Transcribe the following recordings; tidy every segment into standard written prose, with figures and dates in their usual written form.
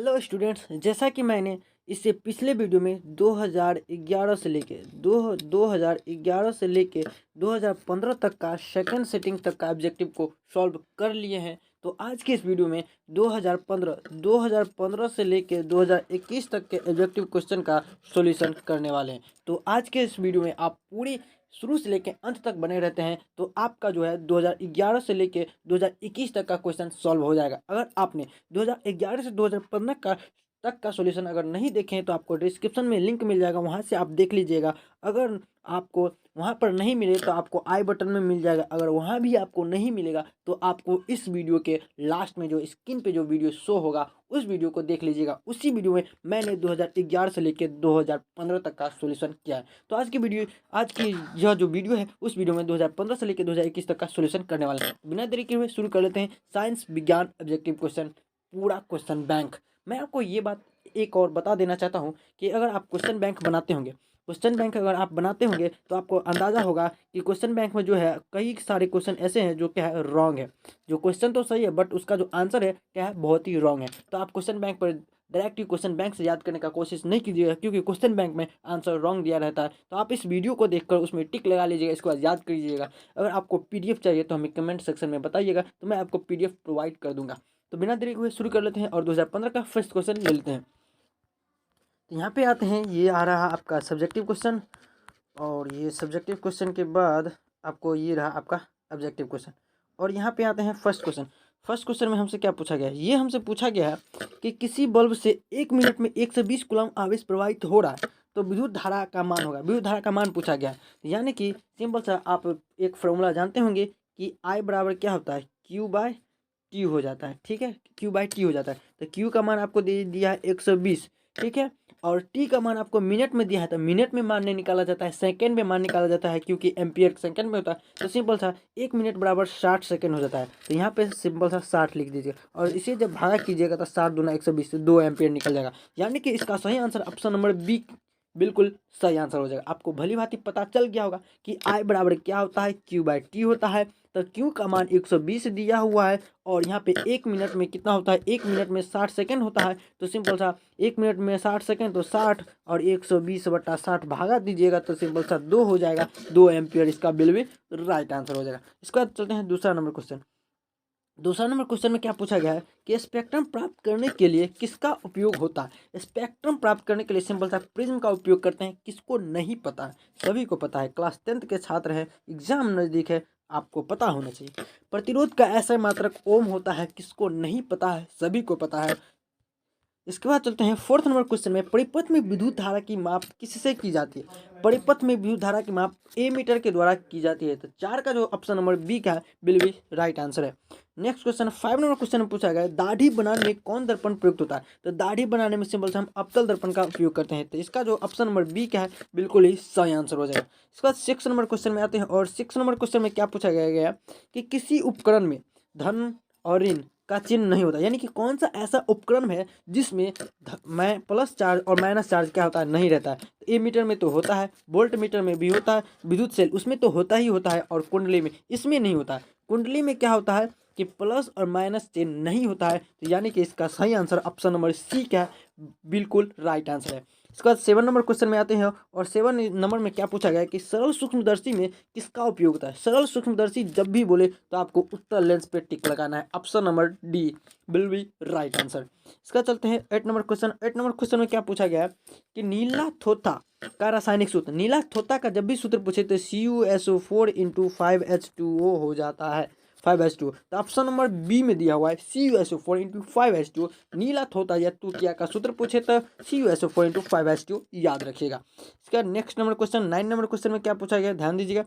Hello students, जैसा कि मैंने इससे पिछले वीडियो में 2011 से लेके 2015 तक का सेकंड सेटिंग तक का ऑब्जेक्टिव को सॉल्व कर लिए हैं। तो आज के इस वीडियो में 2015 से लेके 2021 तक के ऑब्जेक्टिव क्वेश्चन का सॉल्यूशन करने वाले हैं। तो आज के इस वीडियो में आप पूरी शुरू से लेके अंत तक बने रहते हैं तो आपका जो है 2011 से लेके 2021 तक का क्वेश्चन सॉल्व हो जाएगा। अगर आपने 2011 से 2015 का सॉल्यूशन अगर नहीं देखे हैं तो आपको डिस्क्रिप्शन में लिंक मिल जाएगा, वहां से आप देख लीजिएगा। अगर आपको वहां पर नहीं मिले तो आपको आई बटन में मिल जाएगा। अगर वहां भी आपको नहीं मिलेगा तो आपको इस वीडियो के लास्ट में जो स्क्रीन पे जो वीडियो शो होगा उस वीडियो को देख लीजिएगा। उसी वीडियो में मैंने 2011 से लेकर 2015 तक का सॉल्यूशन किया है। तो आज की यह जो वीडियो है उस वीडियो में 2015 से लेकर 2021 तक का सॉल्यूशन करने वाला है। बिना देरी के हुए शुरू कर लेते हैं। साइंस विज्ञान ऑब्जेक्टिव क्वेश्चन, पूरा क्वेश्चन बैंक। मैं आपको ये बात एक और बता देना चाहता हूँ कि अगर आप क्वेश्चन बैंक बनाते होंगे तो आपको अंदाज़ा होगा कि क्वेश्चन बैंक में जो है कई सारे क्वेश्चन ऐसे हैं जो क्या है रॉन्ग है। जो क्वेश्चन तो सही है बट उसका जो आंसर है क्या है बहुत ही रॉन्ग है। तो आप क्वेश्चन बैंक पर डायरेक्ट क्वेश्चन बैंक से याद करने का कोशिश नहीं कीजिएगा, क्योंकि क्वेश्चन बैंक में आंसर रॉन्ग दिया रहता है। तो आप इस वीडियो को देखकर उसमें टिक लगा लीजिएगा, इसको याद कीजिएगा। अगर आपको पीडीएफ चाहिए तो हमें कमेंट सेक्शन में बताइएगा, तो मैं आपको पीडीएफ प्रोवाइड कर दूंगा। तो बिना देरी हुए शुरू कर लेते हैं और 2015 का फर्स्ट क्वेश्चन ले लेते हैं। तो यहाँ पे आते हैं, ये आ रहा आपका सब्जेक्टिव क्वेश्चन, और ये सब्जेक्टिव क्वेश्चन के बाद आपको ये रहा आपका ऑब्जेक्टिव क्वेश्चन। और यहाँ पे आते हैं फर्स्ट क्वेश्चन में हमसे क्या पूछा गया है। ये हमसे पूछा गया है कि किसी बल्ब से 1 मिनट में 120 कूलम्ब आवेश प्रवाहित हो रहा है, तो विद्युत धारा का मान होगा। विद्युत धारा का मान पूछा गया है, यानी कि सिंपल सा आप एक फॉर्मूला जानते होंगे कि I बराबर क्या होता है, Q/T हो जाता है। ठीक है, Q/T हो जाता है। तो Q का मान आपको दे दिया है 120, ठीक है, और टी का मान आपको मिनट में दिया है। तो मिनट में मान नहीं निकाला जाता है, सेकंड में मान निकाला जाता है, क्योंकि एम्पियर सेकंड में होता है। तो सिंपल सा 1 मिनट बराबर 60 सेकंड हो जाता है। तो यहाँ पे सिंपल सा 60 लिख दीजिए, और इसे जब भागा कीजिएगा तो 60 दूना 120 से 2 एम्पियर निकल जाएगा। यानी कि इसका सही आंसर ऑप्शन नंबर बी बिल्कुल सही आंसर हो जाएगा। आपको भली भांति पता चल गया होगा कि आई बराबर क्या होता है, Q/T होता है। तो Q का मान 120 दिया हुआ है, और यहाँ पे 1 मिनट में कितना होता है, 1 मिनट में 60 सेकंड होता है। तो सिंपल सा 1 मिनट में 60 सेकंड, तो 60 और 120/60 भागा दीजिएगा तो सिंपल सा 2 हो जाएगा, 2 एम्पियर इसका बिल्कुल राइट आंसर हो जाएगा। इसके बाद चलते हैं दूसरा नंबर क्वेश्चन में क्या पूछा गया है कि स्पेक्ट्रम प्राप्त करने के लिए किसका उपयोग होता है। स्पेक्ट्रम प्राप्त करने के लिए सिंपल सा प्रिज्म का उपयोग करते हैं। किसको नहीं पता है, सभी को पता है, क्लास 10th के छात्र हैं, एग्जाम नज़दीक है, आपको पता होना चाहिए। प्रतिरोध का ऐसा मात्रक ओम होता है, किसको नहीं पता है, सभी को पता है। इसके बाद चलते हैं फोर्थ नंबर क्वेश्चन में, परिपथ में विद्युत धारा की माप किससे की जाती है। परिपथ में विद्युत धारा की माप एमीटर के द्वारा की जाती है। तो 4 का जो ऑप्शन नंबर बी का है बिल्कुल राइट आंसर है। नेक्स्ट क्वेश्चन 5 नंबर क्वेश्चन में पूछा गया है, दाढ़ी बनाने में कौन दर्पण प्रयुक्त होता है। तो दाढ़ी बनाने में सिंपल से हम अवतल दर्पण का उपयोग करते हैं। तो इसका जो ऑप्शन नंबर बी का है बिल्कुल ही सही आंसर हो जाएगा। इसके बाद 6 नंबर क्वेश्चन में आते हैं, और 6 नंबर क्वेश्चन में क्या पूछा गया कि किसी उपकरण में धन और ऋण का चिन्ह नहीं होता, यानी कि कौन सा ऐसा उपकरण है जिसमें मैं प्लस चार्ज और माइनस चार्ज क्या होता है, नहीं रहता है। तो ए मीटर में तो होता है, वोल्ट मीटर में भी होता है, विद्युत सेल उसमें तो होता ही होता है, और कुंडली में इसमें नहीं होता है। कुंडली में क्या होता है कि प्लस और माइनस चिन्ह नहीं होता है। तो यानी कि इसका सही आंसर ऑप्शन नंबर सी का बिल्कुल राइट आंसर है। इसके बाद 7 नंबर क्वेश्चन में आते हैं, और 7 नंबर में क्या पूछा गया है कि सरल सूक्ष्मदर्शी में किसका उपयोग होता है। सरल सूक्ष्मदर्शी जब भी बोले तो आपको उत्तर लेंस पे टिक लगाना है, option number D will be right answer. इसका चलते हैं 8 नंबर क्वेश्चन। 8 नंबर क्वेश्चन में क्या पूछा गया है कि नीला थोथा का रासायनिक सूत्र। नीला थोथा का जब भी सूत्र पूछे तो CuSO4 × 5H2O हो जाता है, 5H2। तो ऑप्शन नंबर बी में दिया हुआ है CuSO4 × 5H2। नीला थोथा या तूतिया का सूत्र पूछे तो CuSO4 × 5H2 याद रखिएगा। इसका next number question 9 number question में क्या पूछा गया, ध्यान दीजिएगा।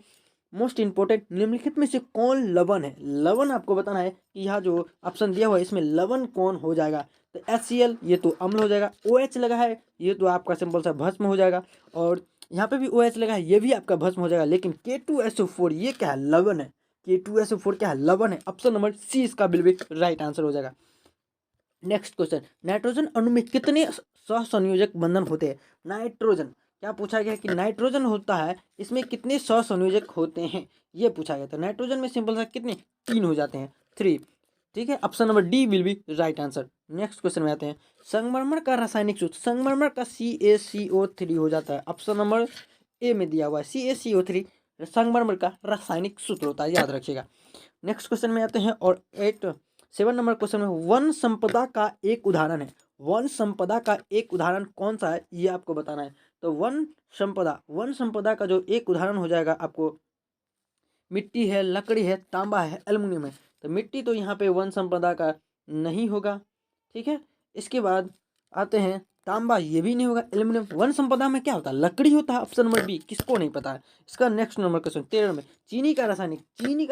मोस्ट इंपोर्टेंट, निम्नलिखित में से कौन लवण है। लवण आपको बताना है कि यहाँ जो ऑप्शन दिया हुआ है इसमें लवण कौन हो जाएगा। तो HCl ये तो अम्ल हो जाएगा, OH लगा है ये तो आपका सिंपल सा भस्म हो जाएगा, और यहाँ पे भी OH लगा है ये भी आपका भस्म हो जाएगा। लेकिन K2SO4 ये क्या है, लवण है। K2SO4 क्या है, लवण है। ऑप्शन नंबर सी इसका बिल्कुल राइट आंसर हो जाएगा। नेक्स्ट क्वेश्चन, नाइट्रोजन अणु में कितने सहसंयोजक बंधन होते हैं। नाइट्रोजन क्या पूछा गया कि नाइट्रोजन होता है, इसमें कितने सहसंयोजक होते हैं ये पूछा गया। तो नाइट्रोजन में सिंपल सा कितने, 3 हो जाते हैं, 3। ठीक है, option number D will be right answer. Next question में आते हैं, संगमरमर का रासायनिक सूत्र, संगमरमर का CaCO3 हो जाता है। ऑप्शन नंबर ए में दिया हुआ है CaCO3 संगमरमर का रासायनिक सूत्र होता है, याद रखिएगा। नेक्स्ट क्वेश्चन में आते हैं और 7 नंबर क्वेश्चन में वन संपदा का एक उदाहरण है। वन संपदा का एक उदाहरण कौन सा है ये आपको बताना है। तो वन संपदा का जो एक उदाहरण हो जाएगा आपको, मिट्टी है, लकड़ी है, तांबा है, एल्युमिनियम है। तो मिट्टी तो यहाँ पे वन संपदा का नहीं होगा, ठीक है। इसके बाद आते हैं तांबा, ये भी नहीं होगा। एल्युमिनियम वन संपदा में क्या होता है, लकड़ी होता है। ऑप्शन नंबर बी, किसको नहीं पता है। इसका नेक्स्ट नंबर क्वेश्चन 13 में, चीनी का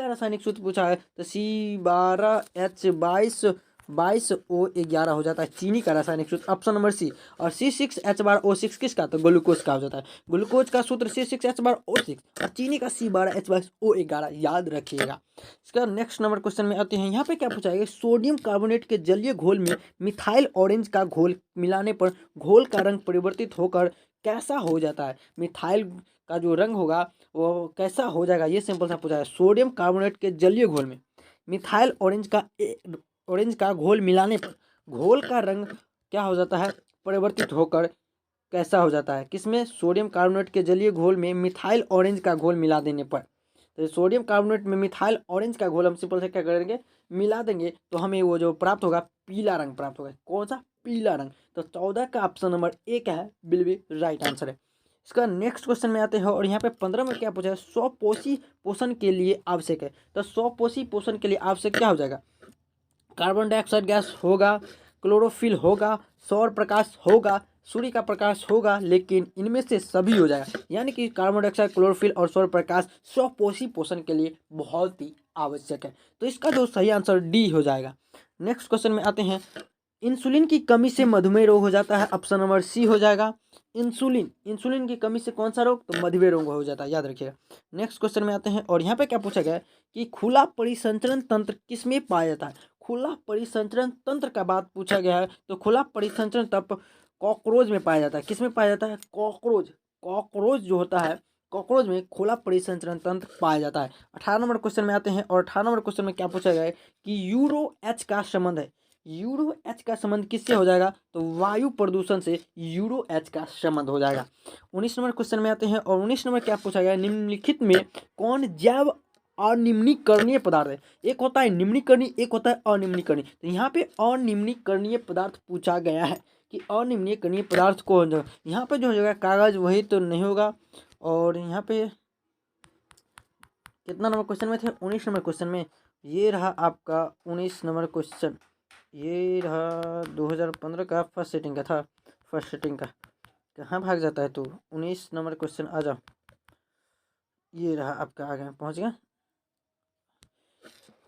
रासायनिक सूत्र पूछा है। तो C12H22O11 हो जाता है चीनी का रासायनिक सूत्र, ऑप्शन नंबर सी। और C6H12O6 किसका, तो ग्लूकोज का हो जाता है। ग्लूकोज का सूत्र C6H12O6 और चीनी का C12H22O11, याद रखिएगा। इसका नेक्स्ट नंबर क्वेश्चन में आते हैं, यहाँ पे क्या पूछा है, सोडियम कार्बोनेट के जलीय घोल में मिथाइल ऑरेंज का घोल मिलाने पर घोल का रंग परिवर्तित होकर कैसा हो जाता है। मिथाइल का जो रंग होगा वो कैसा हो जाएगा, ये सिंपल सा पूछा है। सोडियम कार्बोनेट के जलीय घोल में मिथाइल ऑरेंज का घोल मिलाने पर घोल का रंग क्या हो जाता है, परिवर्तित होकर कैसा हो जाता है। किसमें, सोडियम कार्बोनेट के जलीय घोल में मिथाइल ऑरेंज का घोल मिला देने पर। तो सोडियम कार्बोनेट में मिथाइल ऑरेंज का घोल हम सिंपल से क्या करेंगे, मिला देंगे, तो हमें वो जो प्राप्त होगा पीला रंग प्राप्त होगा। कौन सा, पीला रंग। तो 14 का ऑप्शन नंबर ए क्या है, बिल्कुल राइट आंसर है। इसका नेक्स्ट क्वेश्चन में आते हैं और यहाँ पे 15 में क्या पूछा है, स्वपोषी पोषण के लिए आवश्यक है। तो स्वपोषी पोषण के लिए आवश्यक क्या हो जाएगा, कार्बन डाइऑक्साइड गैस होगा, क्लोरोफिल होगा, सौर प्रकाश होगा, सूर्य का प्रकाश होगा, लेकिन इनमें से सभी हो जाएगा। यानी कि कार्बन डाइऑक्साइड, क्लोरोफिल और सौर प्रकाश स्वपोषी पोषण के लिए बहुत ही आवश्यक है। तो इसका जो सही आंसर डी हो जाएगा। नेक्स्ट क्वेश्चन में आते हैं, इंसुलिन की कमी से मधुमेह रोग हो जाता है। ऑप्शन नंबर सी हो जाएगा। इंसुलिन की कमी से कौन सा रोग, तो मधुमेह रोग हो जाता है, याद रखिएगा। नेक्स्ट क्वेश्चन में आते हैं और यहाँ पे क्या पूछा गया है कि खुला परिसंचरण तंत्र किसमें पाया जाता है। खुला परिसंचरण तंत्र का बात पूछा गया है। तो खुला परिसंचरण तंत्र कॉकरोच में पाया जाता है। किस में पाया जाता है, कॉकरोच जो होता है, कॉकरोच में खुला परिसंचरण तंत्र पाया जाता है। 18 नंबर क्वेश्चन में आते हैं और 18 नंबर क्वेश्चन में क्या पूछा गया है कि यूरो एच का संबंध है। यूरो एच का संबंध किससे हो जाएगा, तो वायु प्रदूषण से यूरो एच का संबंध हो जाएगा। 19 नंबर क्वेश्चन में आते हैं और 19 नंबर क्या पूछा गया है, निम्नलिखित में कौन जैव अनिम्नीकरणीय पदार्थ है। एक होता है निम्नीकरणीय, एक होता है अनिम्नीकरणीय। तो यहाँ पे अनिम्नीकरणीय पदार्थ पूछा गया है कि अनिम्नीकरणीय पदार्थ को यहाँ पे जो हो जाएगा कागज, वही तो नहीं होगा। और यहाँ पे कितना नंबर क्वेश्चन में थे, 19 नंबर क्वेश्चन में। ये रहा आपका 19 नंबर क्वेश्चन, ये रहा 2015 का फर्स्ट सेटिंग का था। फर्स्ट सेटिंग का कहाँ भाग जाता है तो 19 नंबर क्वेश्चन आ जाओ, ये रहा आपका, आगे पहुँच गया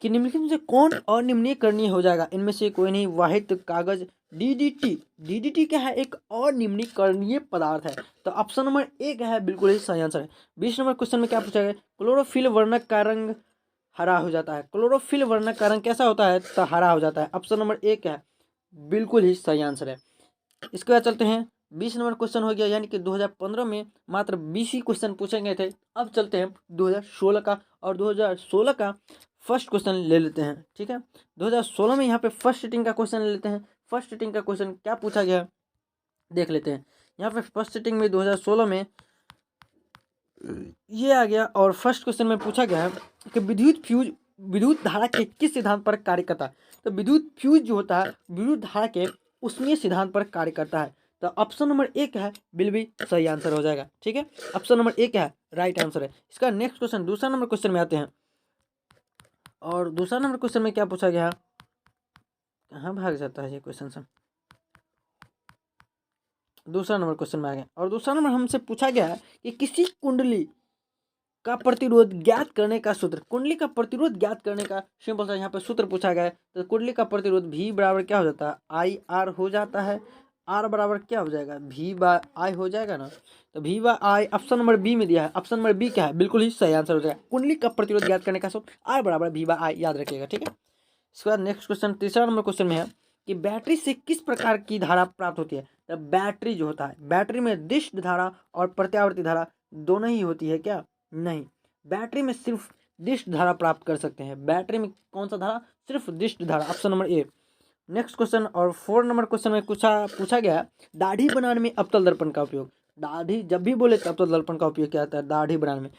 कि निम्नलिखित में से कौन अनिम्नीकरणीय हो जाएगा। इनमें से कोई नहीं, वाहित कागज डीडीटी क्या है, एक अनिम्नीकरणीय पदार्थ है। तो ऑप्शन नंबर ए क्या है, बिल्कुल ही सही आंसर है। 20 नंबर क्वेश्चन में क्या पूछा गया, क्लोरोफिल वर्णक का रंग हरा हो जाता है। क्लोरोफिल वर्णक का रंग कैसा होता है, तो हरा हो जाता है। ऑप्शन नंबर ए क्या है, बिल्कुल ही सही आंसर है। इसके बाद चलते हैं, 20 नंबर क्वेश्चन हो गया, यानी कि 2015 में मात्र 20 ही क्वेश्चन पूछे गए थे। अब चलते हैं 2016 का, और 2016 का फर्स्ट क्वेश्चन ले लेते हैं, ठीक है। 2016 में यहाँ पे फर्स्ट सिटिंग का क्वेश्चन ले लेते हैं। फर्स्ट सिटिंग का क्वेश्चन क्या पूछा गया देख लेते हैं। यहाँ पे फर्स्ट सिटिंग में 2016 में ये आ गया और फर्स्ट क्वेश्चन में पूछा गया है कि विद्युत धारा के किस सिद्धांत पर कार्य करता है। तो विद्युत फ्यूज जो होता है विद्युत धारा के उसमें सिद्धांत पर कार्य करता है। तो ऑप्शन नंबर एक है, बिल्कुल सही आंसर हो जाएगा, ठीक है। ऑप्शन नंबर एक है, राइट आंसर है। इसका नेक्स्ट क्वेश्चन, दूसरा नंबर क्वेश्चन में आते हैं और दूसरा नंबर क्वेश्चन में क्या पूछा गया, कहाँ भाग जाता है ये क्वेश्चन सब। दूसरा नंबर क्वेश्चन में आ गया और दूसरा नंबर हमसे पूछा गया है कि किसी कुंडली का प्रतिरोध ज्ञात करने का सूत्र। कुंडली का प्रतिरोध ज्ञात करने का सिंपल सा यहाँ पे सूत्र पूछा गया है। तो कुंडली का प्रतिरोध V बराबर क्या हो जाता है, आई आर हो जाता है। R बराबर क्या हो जाएगा, V बाय आई हो जाएगा ना। तो V by I option number B में दिया है। ऑप्शन नंबर बी क्या है, बिल्कुल ही सही आंसर हो जाएगा। कुंडली का प्रतिरोध ज्ञात करने का सूत्र R बराबर V बाय आई, याद रखिएगा, ठीक है। इसके बाद नेक्स्ट क्वेश्चन, तीसरा नंबर क्वेश्चन में है कि बैटरी से किस प्रकार की धारा प्राप्त होती है। तो बैटरी जो होता है, बैटरी में दिष्ट धारा और प्रत्यावर्ती धारा दोनों ही होती है क्या, नहीं। बैटरी में सिर्फ दिष्ट धारा प्राप्त कर सकते हैं। बैटरी में कौन सा धारा, सिर्फ दिष्ट धारा, option number A. Next question और 4 नंबर क्वेश्चन में पूछा गया दाढ़ी बनाने में अवतल दर्पण का उपयोग। दाढ़ी जब भी बोले तो अवतल दर्पण का उपयोग किया जाता है दाढ़ी बनाने में।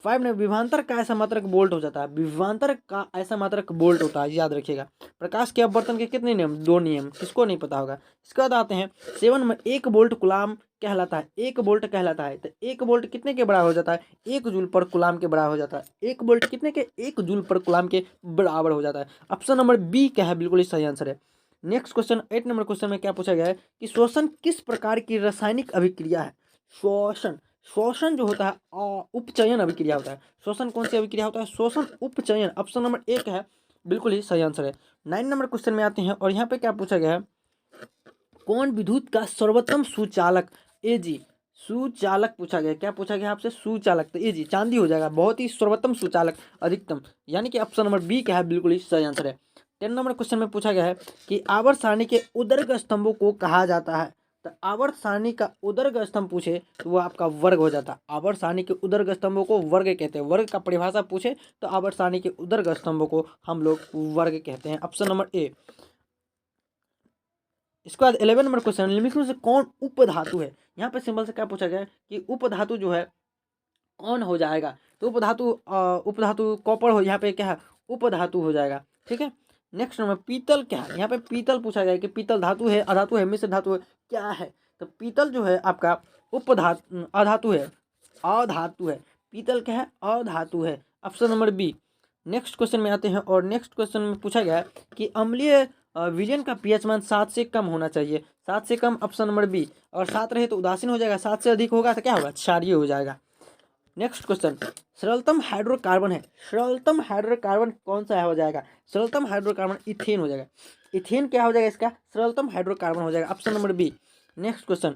5 में विभवांतर का ऐसा मात्रक बोल्ट हो जाता है। विभवांतर का ऐसा मात्रक बोल्ट होता है, याद रखिएगा। प्रकाश के अपवर्तन के कितने नियम? 2 नियम, किसको नहीं पता होगा। इसके बाद आते हैं 7 में 1 वोल्ट कूलाम कहलाता है। 1 वोल्ट कहलाता है तो 1 वोल्ट कितने के बराबर हो जाता है? 1 जूल पर कूलाम के बराबर हो जाता है। 1 वोल्ट कितने के? 1 जूल पर कूलाम के बराबर हो जाता है। ऑप्शन नंबर बी क्या है? बिल्कुल ही सही आंसर है। नेक्स्ट क्वेश्चन 8 नंबर क्वेश्चन में क्या पूछा गया है कि श्वसन किस प्रकार की रासायनिक अभिक्रिया है? श्वसन, श्वसन जो होता है उपचयन अभिक्रिया होता है। श्वसन कौन सी अभिक्रिया होता है? श्वसन उपचयन। ऑप्शन नंबर 1 है, बिल्कुल ही सही आंसर है। 9 नंबर क्वेश्चन में आते हैं और यहाँ पे क्या पूछा गया है, कौन विद्युत का सर्वोत्तम सुचालक? एजी, सुचालक पूछा गया। क्या पूछा गया आपसे? सुचालक, तो एजी चांदी हो जाएगा, बहुत ही सर्वोत्तम सुचालक अधिकतम, यानी कि ऑप्शन नंबर बी क्या है? बिल्कुल ही सही आंसर है। 10 नंबर क्वेश्चन में पूछा गया है कि आवर्त सारणी के उदर्ग स्तंभों को कहा जाता है। तो आवर्त सारणी का उदर्ग स्तंभ पूछे तो वो आपका वर्ग हो जाता है। आवर्त सारणी के उदर्ग स्तंभों को वर्ग कहते हैं। वर्ग का परिभाषा पूछे तो आवर्त सारणी के उदर्ग स्तंभों को हम लोग वर्ग कहते हैं। Option number A. इसके बाद 11 नंबर क्वेश्चन, निम्नलिखित में से कौन उपधातु है? यहाँ पे सिंपल से क्या पूछा गया है कि उपधातु जो है कौन हो जाएगा? तो उपधातु कॉपर हो, यहाँ पे क्या है? उपधातु हो जाएगा, ठीक है। नेक्स्ट नंबर पीतल क्या है? यहाँ पे पीतल पूछा गया है कि पीतल धातु है, अधातु है, मिश्र धातु है, क्या है? तो पीतल जो है आपका अधातु है, अधातु है। पीतल क्या है? अधातु है। Option number B. Next question में आते हैं और नेक्स्ट क्वेश्चन में पूछा गया है कि अम्लीय विजन का पीएच मान 7 से कम होना चाहिए। 7 से कम, ऑप्शन नंबर बी। और 7 रहे तो उदासीन हो जाएगा, 7 से अधिक होगा तो क्या होगा? क्षारीय हो जाएगा। नेक्स्ट क्वेश्चन, सरलतम हाइड्रोकार्बन है। सरलतम हाइड्रोकार्बन कौन सा हो जाएगा? सरलतम हाइड्रोकार्बन इथेन हो जाएगा। इथेन क्या हो जाएगा इसका? सरलतम हाइड्रोकार्बन हो जाएगा, option number B. Next question,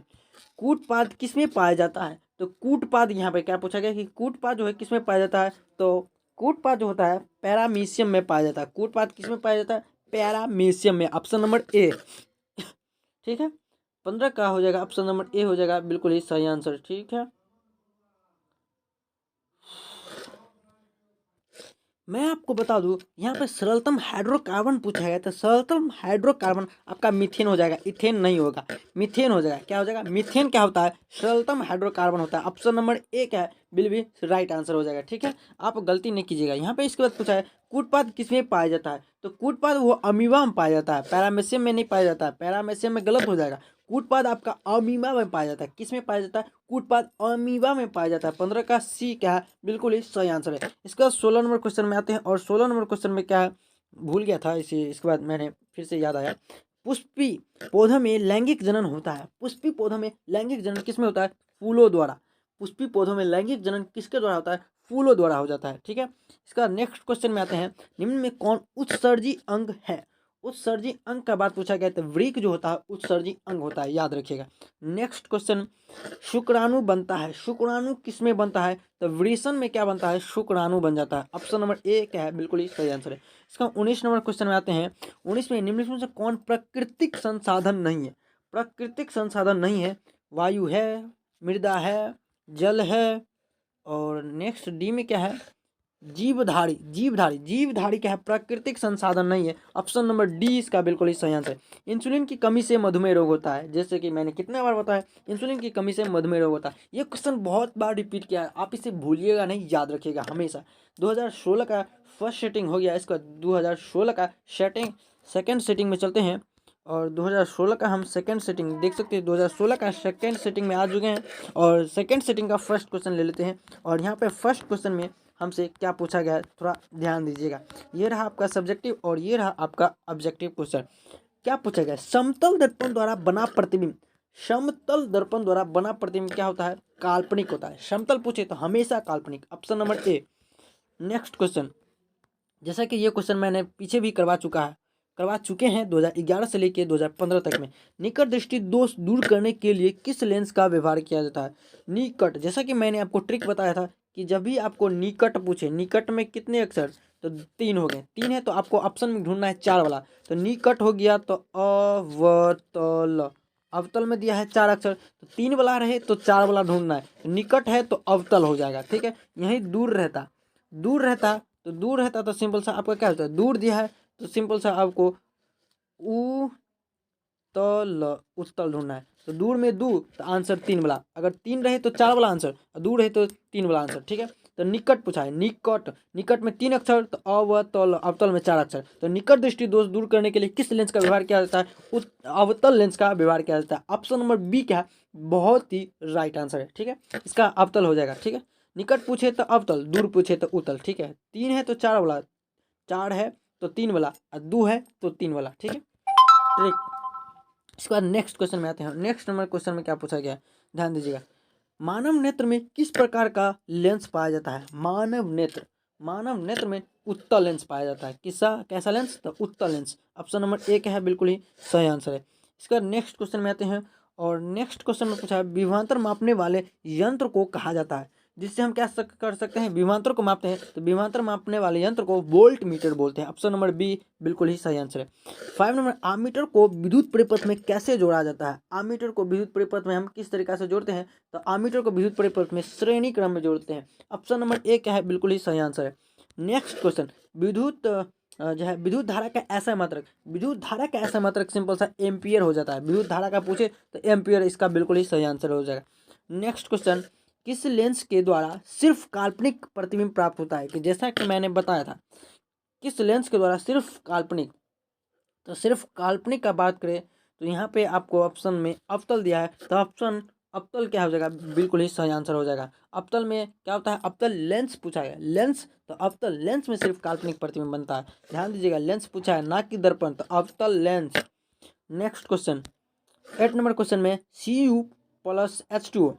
कूटपाद किसमें पाया जाता है? तो कूटपाद यहाँ पे क्या पूछा गया कि कूटपाद जो है किसमें पाया जाता है? तो कूटपाद जो होता है पैरामीशियम में पाया जाता है। कूटपाद किसमें पाया जाता है? पैरामीशियम में, ऑप्शन नंबर ए, ठीक है। 15 का हो जाएगा, ऑप्शन नंबर ए हो जाएगा, बिल्कुल ही सही आंसर, ठीक है। मैं आपको बता दूं यहाँ पे सरलतम हाइड्रोकार्बन पूछा गया था। सरलतम हाइड्रोकार्बन आपका मीथेन हो जाएगा, इथेन नहीं होगा, मीथेन हो जाएगा। क्या हो जाएगा? मीथेन क्या होता है? सरलतम हाइड्रोकार्बन होता है। ऑप्शन नंबर ए क्या है? बिल्कुल राइट आंसर हो जाएगा, ठीक है। आप गलती नहीं कीजिएगा। यहाँ पे इसके बाद पूछा है कूटपाद किसमें पाया जाता है? तो कूटपाद वो अमीबा में पाया जाता है, पैरामीशियम में नहीं पाया जाता है। पैरामीशियम में गलत हो जाएगा। कूटपाद आपका अमीबा में पाया जाता है। किस में पाया जाता है? कूटपाद अमीबा में पाया जाता है। 15 का सी क्या है? बिल्कुल ही सही आंसर है। इसके बाद 16 नंबर क्वेश्चन में आते हैं और 16 नंबर क्वेश्चन में क्या है, भूल गया था इसे, इसके बाद मैंने फिर से याद आया। पुष्पी पौधा में लैंगिक जनन होता है। पुष्पी पौधा में लैंगिक जनन किसमें होता है? फूलों द्वारा। पुष्पी पौधों में लैंगिक जनन किसके द्वारा होता है? फूलों द्वारा हो जाता है, ठीक है। इसका नेक्स्ट क्वेश्चन में आते हैं, निम्न में कौन उत्सर्जी अंग है? उत्सर्जी अंग का बात पूछा गया तो वृक्क जो होता है उत्सर्जी अंग होता है, याद रखिएगा। नेक्स्ट क्वेश्चन, शुक्राणु बनता है। शुक्राणु किसमें बनता है? तो वृषण में क्या बनता है? शुक्राणु बन जाता है। ऑप्शन नंबर ए क्या है? बिल्कुल ही सही आंसर है। इसका 19 नंबर क्वेश्चन में आते हैं। 19 में निम्नलिखित में से कौन प्राकृतिक संसाधन नहीं है? प्राकृतिक संसाधन नहीं है। वायु है, मृदा है, जल है, और नेक्स्ट डी में क्या है? जीवधारी। जीवधारी, जीवधारी क्या है? प्राकृतिक संसाधन नहीं है। ऑप्शन नंबर डी इसका बिल्कुल ही सही आंसर है। इंसुलिन की कमी से मधुमेह रोग होता है। जैसे कि मैंने कितने बार बताया, इंसुलिन की कमी से मधुमेह रोग होता है। ये क्वेश्चन बहुत बार रिपीट किया है, आप इसे भूलिएगा नहीं, याद रखिएगा हमेशा। 2016 का फर्स्ट सेटिंग हो गया, इसका 2016 का सेकेंड सेटिंग में चलते हैं और 2016 का हम सेकेंड सेटिंग देख सकते हैं। 2016 का सेकेंड सेटिंग में आ चुके हैं और सेकेंड सेटिंग का फर्स्ट क्वेश्चन ले लेते हैं। और यहाँ पे फर्स्ट क्वेश्चन में हमसे क्या पूछा गया है, थोड़ा ध्यान दीजिएगा। ये रहा आपका सब्जेक्टिव और ये रहा आपका ऑब्जेक्टिव क्वेश्चन। क्या पूछा गया? समतल दर्पण द्वारा बना प्रतिबिंब। समतल दर्पण द्वारा बना प्रतिबिंब क्या होता है? काल्पनिक होता है। समतल पूछे तो हमेशा काल्पनिक, option number A. Next question, जैसा कि ये क्वेश्चन मैंने पीछे भी करवा चुके हैं 2011 से लेकर 2015 तक में। निकट दृष्टि दोष दूर करने के लिए किस लेंस का व्यवहार किया जाता है? निकट, जैसा कि मैंने आपको ट्रिक बताया था कि जब भी आपको निकट पूछे, निकट में कितने अक्षर? तो 3 हो गए। 3 है तो आपको ऑप्शन में ढूंढना है 4 वाला। तो निकट हो गया तो अवतल, अवतल में दिया है 4 अक्षर, तो 3 वाला रहे तो 4 वाला ढूंढना है। निकट है तो अवतल हो जाएगा, ठीक है। यही दूर रहता तो सिंपल सा आपका क्या होता है? दूर दिया है तो सिंपल सा आपको उत्तल ढूंढना है। तो दूर में दू तो आंसर 3 वाला, अगर 3 रहे तो 4 वाला आंसर, और दूर रहे तो 3 वाला आंसर। ठीक है, तो निकट पूछा है, निकट, निकट में 3 अक्षर तो अवतल, अवतल में 4 अक्षर। तो निकट दृष्टि दोष दूर करने के लिए किस लेंस का व्यवहार किया जाता है? अवतल लेंस का व्यवहार किया जाता है। ऑप्शन नंबर बी क्या है? बहुत ही राइट आंसर है। ठीक है, इसका अवतल हो जाएगा। ठीक है, निकट पूछे तो अवतल, दूर पूछे तो उत्तल। ठीक है, 3 है तो 4 वाला, 4 है तो 3 वाला, और 2 है तो 3 वाला। ठीक है, ट्रिक। इसके बाद नेक्स्ट क्वेश्चन में आते हैं। नेक्स्ट नंबर क्वेश्चन में क्या पूछा गया है, ध्यान दीजिएगा। मानव नेत्र में किस प्रकार का लेंस पाया जाता है? मानव नेत्र, मानव नेत्र में उत्तल लेंस पाया जाता है। किसा, कैसा लेंस? तो उत्तल लेंस। ऑप्शन नंबर एक है, बिल्कुल ही सही आंसर है। इसके बाद नेक्स्ट क्वेश्चन में आते हैं, और नेक्स्ट क्वेश्चन में पूछा है विभवांतर मापने वाले यंत्र को कहा जाता है? जिससे हम क्या कर सकते हैं, विभवांतर को मापते हैं, तो विभवांतर मापने वाले यंत्र को वोल्ट मीटर बोलते हैं। ऑप्शन नंबर बी बिल्कुल ही सही आंसर है। 5 नंबर, आमीटर को विद्युत परिपथ में कैसे जोड़ा जाता है? आमीटर को विद्युत परिपथ में हम किस तरीके से जोड़ते हैं? तो आमीटर को विद्युत परिपथ में श्रेणी क्रम में जोड़ते हैं। ऑप्शन नंबर ए क्या है, बिल्कुल ही सही आंसर है। नेक्स्ट क्वेश्चन, विद्युत जो है विद्युत धारा का ऐसा मात्रक, विद्युत धारा का ऐसा मात्रक सिंपल सा एम्पियर हो जाता है। विद्युत धारा का पूछे तो एम्पियर इसका बिल्कुल ही सही आंसर हो जाएगा। नेक्स्ट क्वेश्चन, किस लेंस के द्वारा सिर्फ काल्पनिक प्रतिबिंब प्राप्त होता है? कि जैसा कि मैंने बताया था, किस लेंस के द्वारा सिर्फ काल्पनिक, तो सिर्फ काल्पनिक का बात करें तो यहाँ पे आपको ऑप्शन में अवतल दिया है, तो ऑप्शन अवतल क्या हो जाएगा, बिल्कुल ही सही आंसर हो जाएगा। अवतल में क्या होता है, अवतल लेंस पूछा है, लेंस, तो अवतल लेंस में सिर्फ काल्पनिक प्रतिबिंब बनता है। ध्यान दीजिएगा, लेंस पूछा है ना कि दर्पण, तो अवतल lens. Next question, 8 number question में Cu plus H2O,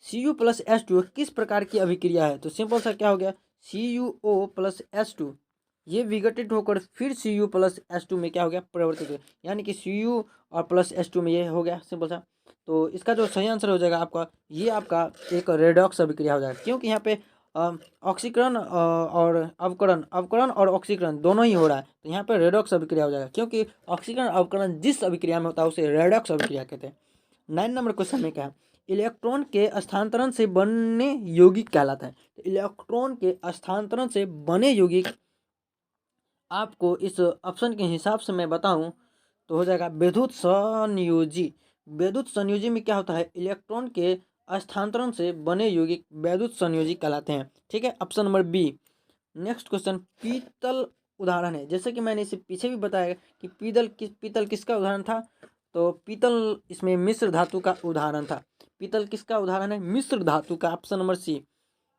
Cu plus H2O किस प्रकार की अभिक्रिया है? तो सिंपल सा क्या हो गया, CuO प्लस H2, ये विघटित होकर फिर Cu प्लस H2 में क्या हो गया, परिवर्तित हो गया, यानी कि Cu और प्लस H2 में ये हो गया सिंपल सा। तो इसका जो सही आंसर हो जाएगा आपका, ये आपका एक रेडॉक्स अभिक्रिया हो जाएगा, क्योंकि यहाँ पे ऑक्सीकरण और अवकरण, अवकरण और ऑक्सीकरण दोनों ही हो रहा है, तो यहाँ पे रेडॉक्स अभिक्रिया हो जाएगा, क्योंकि ऑक्सीकरण अवकरण जिस अभिक्रिया में होता है उसे रेडॉक्स अभिक्रिया कहते हैं। 9 नंबर क्वेश्चन में क्या है, इलेक्ट्रॉन के स्थानांतरण से बने यौगिक कहलाता है? तो इलेक्ट्रॉन के स्थानांतरण से बने यौगिक आपको इस ऑप्शन के हिसाब से मैं बताऊं तो हो जाएगा विद्युत संयोजी। विद्युत संयोजी में क्या होता है, इलेक्ट्रॉन के स्थानांतरण से बने यौगिक विद्युत संयोजी कहलाते हैं। ठीक है, option number B. Next question, पीतल उदाहरण है, जैसे कि मैंने इसे पीछे भी बताया कि पीतल किसका उदाहरण था, तो पीतल इसमें मिश्र धातु का उदाहरण था। पीतल किसका उदाहरण है, मिश्र धातु का। Option number C.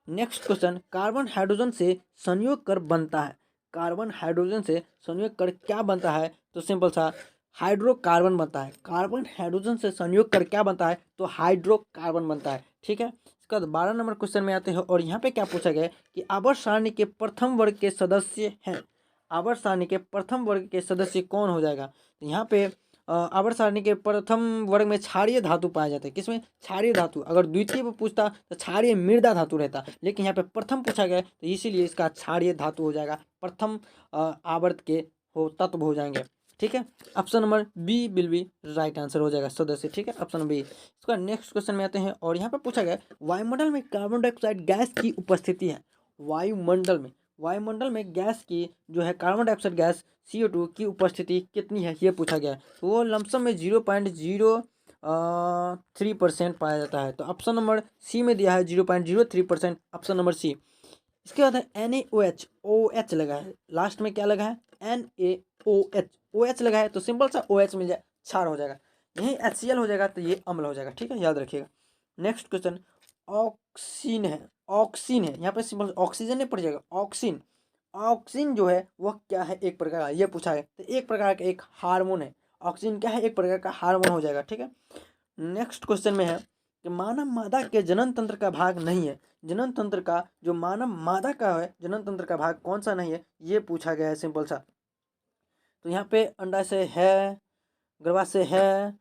Next question, carbon hydrogen से संयोग कर बनता है, कार्बन हाइड्रोजन से संयोग कर क्या बनता है, तो सिंपल सा हाइड्रोकार्बन बनता है। कार्बन हाइड्रोजन से संयोग कर क्या बनता है, तो हाइड्रोकार्बन बनता है। ठीक है, इसका 12 नंबर क्वेश्चन में आते हैं, और यहाँ पे क्या पूछा गया है कि आवर्त सारणी के प्रथम वर्ग के सदस्य हैं, आवर्त सारणी के प्रथम वर्ग के सदस्य कौन हो जाएगा? तो यहाँ पे आवर्त सारणी के प्रथम वर्ग में क्षारीय धातु पाया जाता है। किसमें? क्षारीय धातु। अगर द्वितीय पे पूछता तो क्षारीय मृदा धातु रहता, लेकिन यहाँ पे प्रथम पूछा गया है तो इसीलिए इसका क्षारीय धातु हो जाएगा, प्रथम आवर्त के हो तत्व हो जाएंगे। ठीक है, option number B will be right answer हो जाएगा सदस्य। ठीक है, ऑप्शन बी। इसका नेक्स्ट क्वेश्चन में आते हैं, और यहाँ पे पूछा गया वायुमंडल में कार्बन डाइऑक्साइड गैस की उपस्थिति है, वायुमंडल में गैस की जो है कार्बन डाइऑक्साइड गैस CO2 की उपस्थिति कितनी है, ये पूछा गया है। तो वो लमसम में 0.03% पाया जाता है। तो ऑप्शन नंबर सी में दिया है 0.03%, ऑप्शन नंबर सी। इसके बाद है NaOH, OH लगा है लास्ट में, क्या लगा है, NaOH, OH लगा है, तो सिंपल सा OH मिल जाए, क्षार हो जाएगा। यही HCl हो जाएगा तो ये अम्ल हो जाएगा। ठीक है, याद रखिएगा। नेक्स्ट क्वेश्चन, ऑक्सीन है, ऑक्सीन है, यहाँ पे सिंपल ऑक्सीजन नहीं पड़ जाएगा, ऑक्सीन। ऑक्सीन जो है वह क्या है, एक प्रकार का, ये पूछा है, तो एक प्रकार का एक हार्मोन है। ऑक्सीन क्या है, एक प्रकार का हार्मोन हो जाएगा। ठीक है, नेक्स्ट क्वेश्चन में है कि मानव मादा के जनन तंत्र का भाग नहीं है, जनन तंत्र का जो मानव मादा का है जनन तंत्र का भाग कौन सा नहीं है, ये पूछा गया है सिंपल सा। तो यहाँ पे अंडाशय है, गर्भाशय है,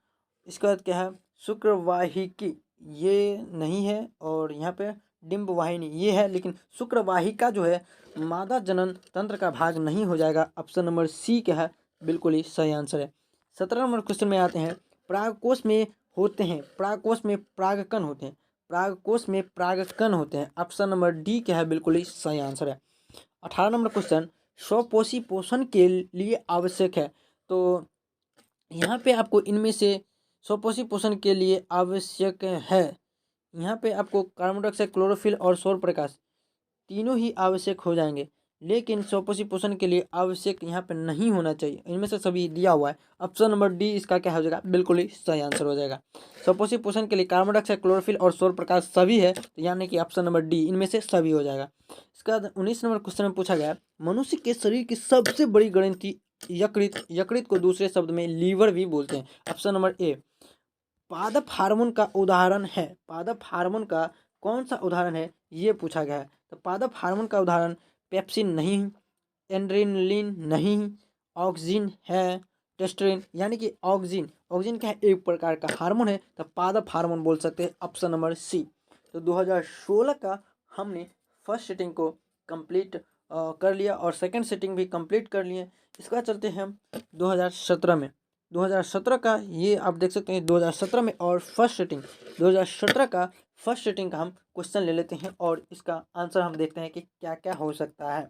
इसके बाद क्या है, शुक्रवाहिकी ये नहीं है, और यहाँ पे डिम्ब वाहिनी ये है, लेकिन शुक्रवाहिका जो है मादा जनन तंत्र का भाग नहीं हो जाएगा। ऑप्शन नंबर सी क्या है, बिल्कुल ही सही आंसर है। 17 नंबर क्वेश्चन में आते हैं, परागकोश में होते हैं, परागकोश में परागकण होते हैं, परागकोश में परागकण होते हैं। ऑप्शन नंबर डी क्या है, बिल्कुल ही सही आंसर है। 18 नंबर क्वेश्चन, स्वपोषी पोषण के लिए आवश्यक है, तो यहाँ पे आपको इनमें से स्वपोषी पोषण के लिए आवश्यक है। यहाँ पे आपको कार्बन डाइऑक्साइड, क्लोरोफिल और सौर प्रकाश तीनों ही आवश्यक हो जाएंगे, लेकिन स्वपोषी पोषण के लिए आवश्यक यहाँ पे नहीं होना चाहिए। इनमें से सभी दिया हुआ है। ऑप्शन नंबर डी इसका क्या हो जाएगा, बिल्कुल ही सही आंसर हो जाएगा। स्वपोषी पोषण के लिए कार्बन डाइऑक्साइड, क्लोरोफिल और सौर प्रकाश सभी है, तो यानी कि ऑप्शन नंबर डी इनमें से सभी हो जाएगा। इसका 19 नंबर क्वेश्चन में पूछा गया, मनुष्य के शरीर की सबसे बड़ी ग्रंथि यकृत, यकृत को दूसरे शब्द में लीवर भी बोलते हैं। ऑप्शन नंबर ए पादप हार्मोन का उदाहरण है। पादप हार्मोन का कौन सा उदाहरण है, ये पूछा गया है। तो पादप हार्मोन का उदाहरण पेप्सिन नहीं, एड्रेनलिन नहीं, ऑक्सिन है, टेस्टोस्टेरोन यानी कि ऑक्सिन, ऑक्सिन क्या है, एक प्रकार का हार्मोन है, तो पादप हार्मोन बोल सकते हैं। Option number C. तो 2016 का हमने फर्स्ट सेटिंग को कंप्लीट कर लिया और सेकंड सेटिंग भी कंप्लीट कर लिए। इसके बाद चलते हैं हम 2017 में। 2017 का ये आप देख सकते हैं 2017 में, और फर्स्ट सेटिंग 2017 का फर्स्ट सेटिंग का हम क्वेश्चन ले लेते हैं और इसका आंसर हम देखते हैं कि क्या क्या हो सकता है।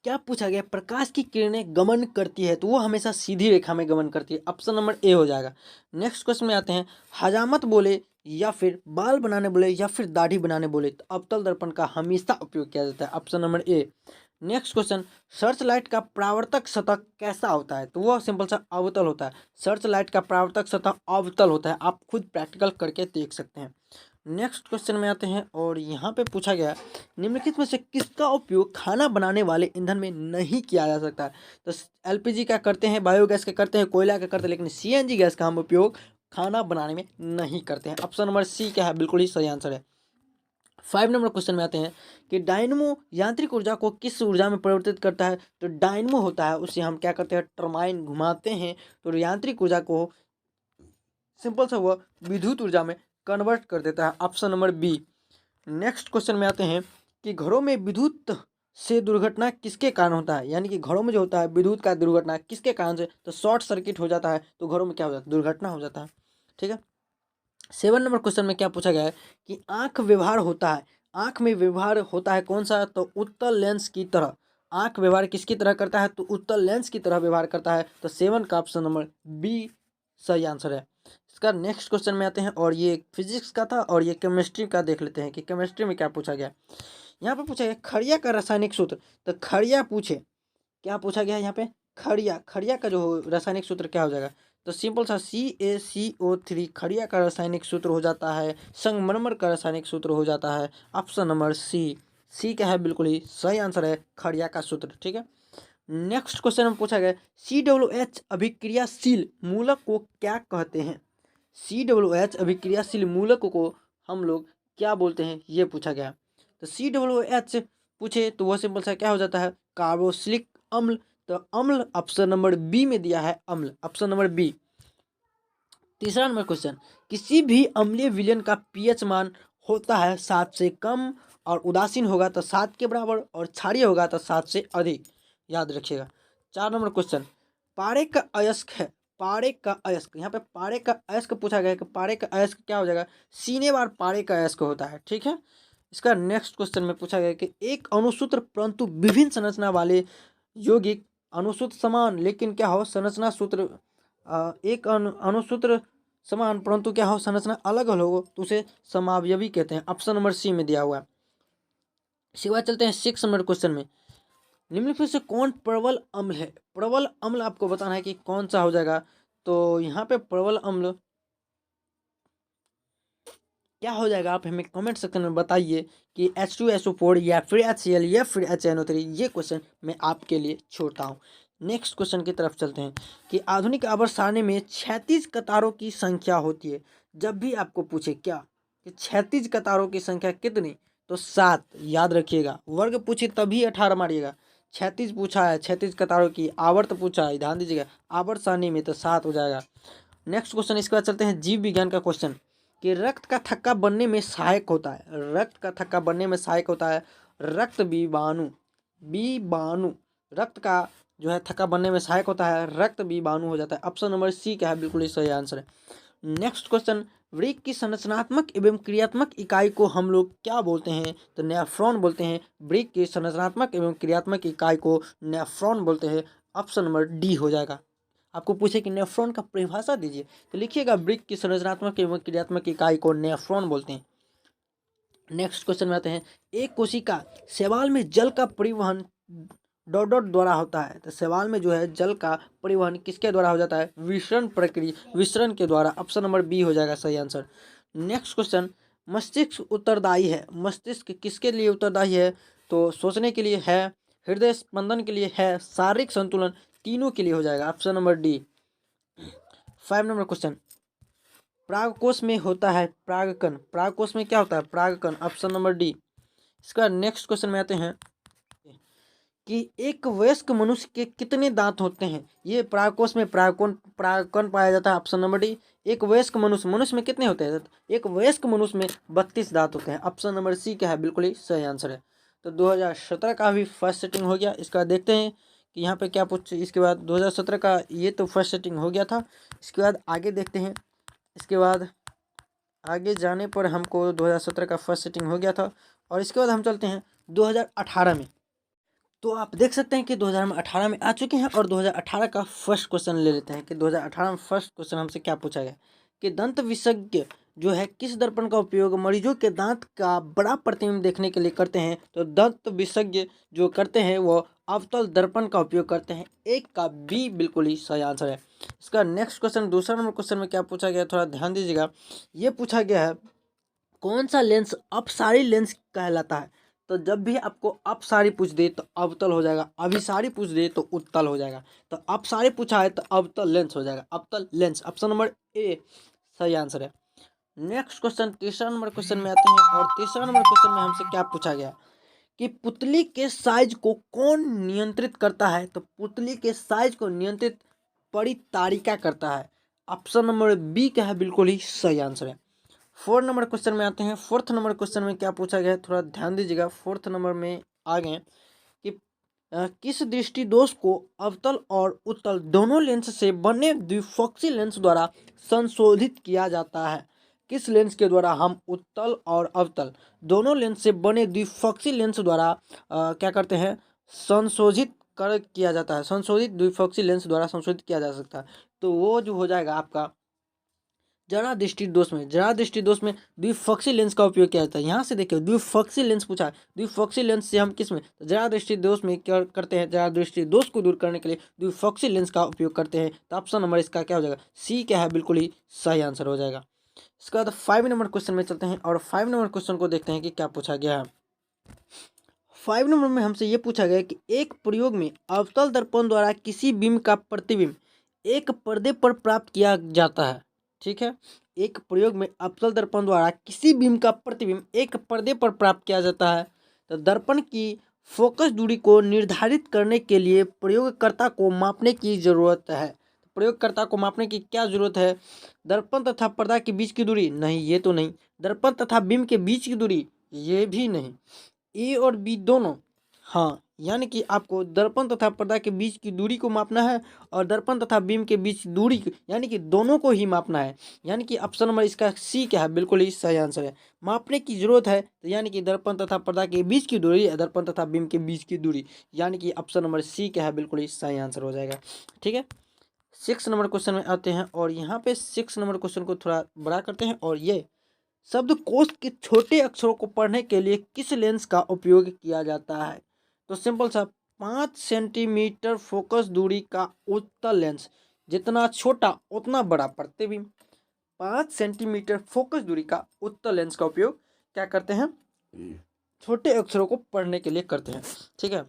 क्या पूछा गया, प्रकाश की किरणें गमन करती है तो वो हमेशा सीधी रेखा में गमन करती है। ऑप्शन नंबर ए हो जाएगा। नेक्स्ट क्वेश्चन में आते हैं, हजामत बोले या फिर बाल बनाने बोले या फिर दाढ़ी बनाने बोले तो अवतल दर्पण का हमेशा उपयोग किया जाता है। Option number A. Next question, search light का परावर्तक सतह कैसा होता है तो वह सिंपल सा अवतल होता है। सर्च लाइट का परावर्तक सतह अवतल होता है, आप खुद प्रैक्टिकल करके देख सकते हैं। नेक्स्ट क्वेश्चन में आते हैं और यहाँ पे पूछा गया, निम्नलिखित में से किसका उपयोग खाना बनाने वाले ईंधन में नहीं किया जा सकता है। तो एलपीजी का करते हैं, बायोगैस का करते हैं, कोयला का करते हैं, लेकिन सीएनजी गैस का हम उपयोग खाना बनाने में नहीं करते हैं। ऑप्शन नंबर सी क्या है, बिल्कुल ही सही आंसर है। 5 नंबर क्वेश्चन में आते हैं कि डायनमो यांत्रिक ऊर्जा को किस ऊर्जा में परिवर्तित करता है। तो डायनमो होता है, उससे हम क्या करते हैं, टरबाइन घुमाते हैं, तो यांत्रिक ऊर्जा को सिंपल सा हुआ विद्युत ऊर्जा में कन्वर्ट कर देता है। Option number B. Next question में आते हैं कि घरों में विद्युत से दुर्घटना किसके कारण होता है, यानी कि घरों में जो होता है विद्युत का दुर्घटना किसके कारण से, तो शॉर्ट सर्किट हो जाता है, तो घरों में क्या हो जाता है, दुर्घटना हो जाता है। ठीक है। 7 नंबर क्वेश्चन में क्या पूछा गया है कि आंख व्यवहार होता है, आंख में व्यवहार होता है कौन सा, तो उत्तल लेंस की तरह। आंख व्यवहार किसकी तरह करता है, तो उत्तल लेंस की तरह व्यवहार करता है, तो 7 का ऑप्शन नंबर बी सही आंसर है। इसका नेक्स्ट क्वेश्चन में आते हैं और ये फिजिक्स का था और ये केमिस्ट्री का देख लेते हैं कि केमिस्ट्री में क्या पूछा गया। यहाँ पे पूछा गया खड़िया का रासायनिक सूत्र, तो खड़िया पूछे क्या पूछा गया है यहाँ पे, खड़िया, खड़िया का जो रासायनिक सूत्र क्या हो जाएगा, तो सिंपल सा CaCO3 खड़िया का रासायनिक सूत्र हो जाता है, संगमरमर का रासायनिक सूत्र हो जाता है। ऑप्शन नंबर सी, सी क्या है, बिल्कुल ही सही आंसर है, खड़िया का सूत्र। ठीक है। नेक्स्ट क्वेश्चन में पूछा गया COOH अभिक्रियाशील मूलक को क्या कहते हैं। COOH अभिक्रियाशील मूलक को हम लोग क्या बोलते हैं, ये पूछा गया। तो COOH पूछे तो वह सिंपल सा क्या हो जाता है, कार्बोक्सिलिक अम्ल, तो अम्ल ऑप्शन नंबर बी में दिया है, अम्ल ऑप्शन नंबर बी। तीसरा नंबर क्वेश्चन, किसी भी अम्लीय विलयन का पीएच मान होता है 7 से कम, और उदासीन होगा तो 7 के बराबर, और क्षारीय होगा तो 7 से अधिक, याद रखिएगा। 4 नंबर क्वेश्चन, पारे का अयस्क है, पारे का अयस्क, यहाँ पे पारे का अयस्क पूछा गया है कि पारे का अयस्क क्या हो जाएगा, सीने बार पारे का अयस्क होता है। ठीक है। इसका नेक्स्ट क्वेश्चन में पूछा गया कि एक अणुसूत्र परंतु विभिन्न संरचना वाले यौगिक, अणुसूत्र समान लेकिन क्या हो संरचना सूत्र, एक अणुसूत्र समान परंतु क्या हो संरचना अलग अलग हो तो उसे समावयवी कहते हैं। ऑप्शन नंबर सी में दिया हुआ है। इसके बाद चलते हैं 6 नंबर क्वेश्चन में, निम्नलिखित में से कौन प्रबल अम्ल है। प्रबल अम्ल आपको बताना है कि कौन सा हो जाएगा, तो यहाँ पे प्रबल अम्ल क्या हो जाएगा, आप हमें कमेंट सेक्शन में बताइए कि H2SO4 या फिर HCl या फिर HNO3। ये क्वेश्चन मैं आपके लिए छोड़ता हूँ। नेक्स्ट क्वेश्चन की तरफ चलते हैं कि आधुनिक आवर्त सारणी में 36 कतारों की संख्या होती है। जब भी आपको पूछे क्या कि 36 कतारों की संख्या कितनी, तो 7, याद रखिएगा। वर्ग पूछे तभी 18 मारिएगा। 36 पूछा है, 36 कतारों की आवर्त पूछा है, ध्यान दीजिएगा, आवर्त सारणी में तो 7 हो जाएगा। नेक्स्ट क्वेश्चन, इसके बाद चलते हैं जीव विज्ञान का क्वेश्चन कि रक्त का थक्का बनने में सहायक होता है, रक्त का थक्का बनने में सहायक होता है रक्त विबाणु, विबाणु रक्त का जो है थक्का बनने में सहायक होता है, रक्त विबाणु हो जाता है। ऑप्शन नंबर सी क्या है, बिल्कुल ही सही आंसर है। नेक्स्ट क्वेश्चन, वृक्क की संरचनात्मक एवं क्रियात्मक इकाई को हम लोग क्या बोलते हैं, तो नेफ्रॉन बोलते हैं। वृक्क की संरचनात्मक एवं क्रियात्मक इकाई को नेफ्रॉन बोलते हैं। ऑप्शन नंबर डी हो जाएगा। आपको पूछे कि नेफ्रॉन का परिभाषा दीजिए, तो लिखिएगा वृक्क की संरचनात्मक एवं क्रियात्मक इकाई को नेफ्रॉन बोलते हैं। नेक्स्ट क्वेश्चन में आते हैं, एक कोशिका शैवाल में जल का परिवहन डॉट डॉट द्वारा होता है। तो शैवाल में जो है जल का परिवहन किसके द्वारा हो जाता है? विसरण प्रक्रिया, विसरण के द्वारा। ऑप्शन नंबर बी हो जाएगा सही आंसर। नेक्स्ट क्वेश्चन, मस्तिष्क उत्तरदायी है। मस्तिष्क किसके लिए उत्तरदायी है? तो सोचने के लिए है, हृदय स्पंदन के लिए है, शारीरिक संतुलन, तीनों के लिए हो जाएगा। Option number D. 5 number question, परागकोश में होता है परागकण। परागकोश में क्या होता है? परागकण। Option number D. इसका नेक्स्ट क्वेश्चन में आते हैं कि एक वयस्क मनुष्य के कितने दांत होते हैं? ये परागकोश में परागकण पाया जाता है। Option number D. एक वयस्क मनुष्य में कितने होते हैं? एक वयस्क मनुष्य में 32 दांत होते हैं। ऑप्शन नंबर सी क्या है? बिल्कुल ही सही आंसर है। तो 2017 का भी फर्स्ट सेटिंग हो गया। इसका देखते हैं कि यहाँ पे क्या पूछ, इसके बाद 2017 का ये तो फर्स्ट सेटिंग हो गया था। इसके बाद आगे देखते हैं। इसके बाद आगे जाने पर हमको 2017 का फर्स्ट सेटिंग हो गया था, और इसके बाद हम चलते हैं 2018 में। तो आप देख सकते हैं कि 2018 में आ चुके हैं, और 2018 का फर्स्ट क्वेश्चन ले लेते हैं कि 2018 में फर्स्ट क्वेश्चन हमसे क्या पूछा गया कि दंत विशेषज्ञ जो है किस दर्पण का उपयोग मरीजों के दांत का बड़ा प्रतिबिंब देखने के लिए करते हैं? तो दंत विशेषज्ञ जो करते हैं वो अवतल दर्पण का उपयोग करते हैं। एक का बी बिल्कुल ही सही आंसर है। इसका नेक्स्ट क्वेश्चन, दूसरा नंबर क्वेश्चन में क्या पूछा गया, थोड़ा ध्यान दीजिएगा। ये पूछा गया है कौन सा लेंस अपसारी लेंस कहलाता है? तो जब भी आपको अपसारी पूछ दे तो अवतल हो जाएगा, अभिसारी पूछ दे तो उत्तल हो जाएगा। तो अपसारी पूछा है तो अवतल लेंस हो जाएगा, अवतल लेंस। ऑप्शन नंबर ए सही आंसर है। नेक्स्ट क्वेश्चन, तीसरा नंबर क्वेश्चन में आते हैं, और तीसरा नंबर क्वेश्चन में हमसे क्या पूछा गया कि पुतली के साइज को कौन नियंत्रित करता है? तो पुतली के साइज को नियंत्रित परितारिका करता है। ऑप्शन नंबर बी क्या है? बिल्कुल ही सही आंसर है। 4 नंबर क्वेश्चन में आते हैं। 4th नंबर क्वेश्चन में क्या पूछा गया है, थोड़ा ध्यान दीजिएगा। 4th नंबर में आ गए कि किस दृष्टि दोष को अवतल और उत्तल दोनों लेंस से बने द्विफोक्सी लेंस द्वारा संशोधित किया जाता है? किस लेंस के द्वारा हम उत्तल और अवतल दोनों लेंस से बने द्विफोक्सी लेंस द्वारा क्या करते हैं? संशोधित कर किया जाता है। संशोधित द्विफोक्सी लेंस द्वारा संशोधित किया जा सकता है। तो वो जो हो जाएगा आपका जरा दृष्टि दोष में। जरा दृष्टि दोष में द्विफोक्सी लेंस का उपयोग किया जाता है। यहाँ से देखिए द्विफोक्सी लेंस पूछा है। द्विफोक्सी लेंस से हम किस में? तो जरा दृष्टि दोष में क्या करते हैं? जरा दृष्टि दोष को दूर करने के लिए द्विफोक्सी लेंस का उपयोग करते हैं। तो ऑप्शन नंबर इसका क्या हो जाएगा? सी क्या है? बिल्कुल ही सही आंसर हो जाएगा। इसके बाद 5 नंबर क्वेश्चन में चलते हैं, और 5 नंबर क्वेश्चन को देखते हैं कि क्या पूछा गया है। 5 नंबर में हमसे ये पूछा गया कि एक प्रयोग में अवतल दर्पण द्वारा किसी बिंब का प्रतिबिंब एक पर्दे पर प्राप्त किया जाता है। ठीक है, एक प्रयोग में अवतल दर्पण द्वारा किसी बिंब का प्रतिबिंब एक पर्दे पर प्राप्त किया जाता है। तो दर्पण की फोकस दूरी को निर्धारित करने के लिए प्रयोगकर्ता को मापने की जरूरत है। प्रयोगकर्ता को मापने की क्या जरूरत है? दर्पण तथा पर्दा के बीच की दूरी? नहीं, ये तो नहीं। दर्पण तथा बिंब के बीच की दूरी? ये भी नहीं। ए और बी दोनों? हाँ, यानी कि आपको दर्पण तथा पर्दा के बीच की दूरी को मापना है, और दर्पण तथा बीम के बीच दूरी यानी कि दोनों को ही मापना है। यानी कि ऑप्शन नंबर इसका सी क्या है? बिल्कुल ही सही आंसर है। मापने की जरूरत है, तो यानी कि दर्पण तथा पर्दा के बीच की दूरी या दर्पण तथा बीम के बीच की दूरी, यानी कि ऑप्शन नंबर सी क्या है? बिल्कुल ही सही आंसर हो जाएगा। ठीक है, 6 नंबर क्वेश्चन में आते हैं, और यहाँ पे 6 नंबर क्वेश्चन को थोड़ा बड़ा करते हैं। और ये शब्दकोश के छोटे अक्षरों को पढ़ने के लिए किस लेंस का उपयोग किया जाता है? तो सिंपल सा 5 सेंटीमीटर फोकस दूरी का उत्तल लेंस, जितना छोटा उतना बड़ा प्रतिबिंब। 5 सेंटीमीटर फोकस दूरी का उत्तल लेंस का उपयोग क्या करते हैं? छोटे अक्षरों को पढ़ने के लिए करते हैं। ठीक है,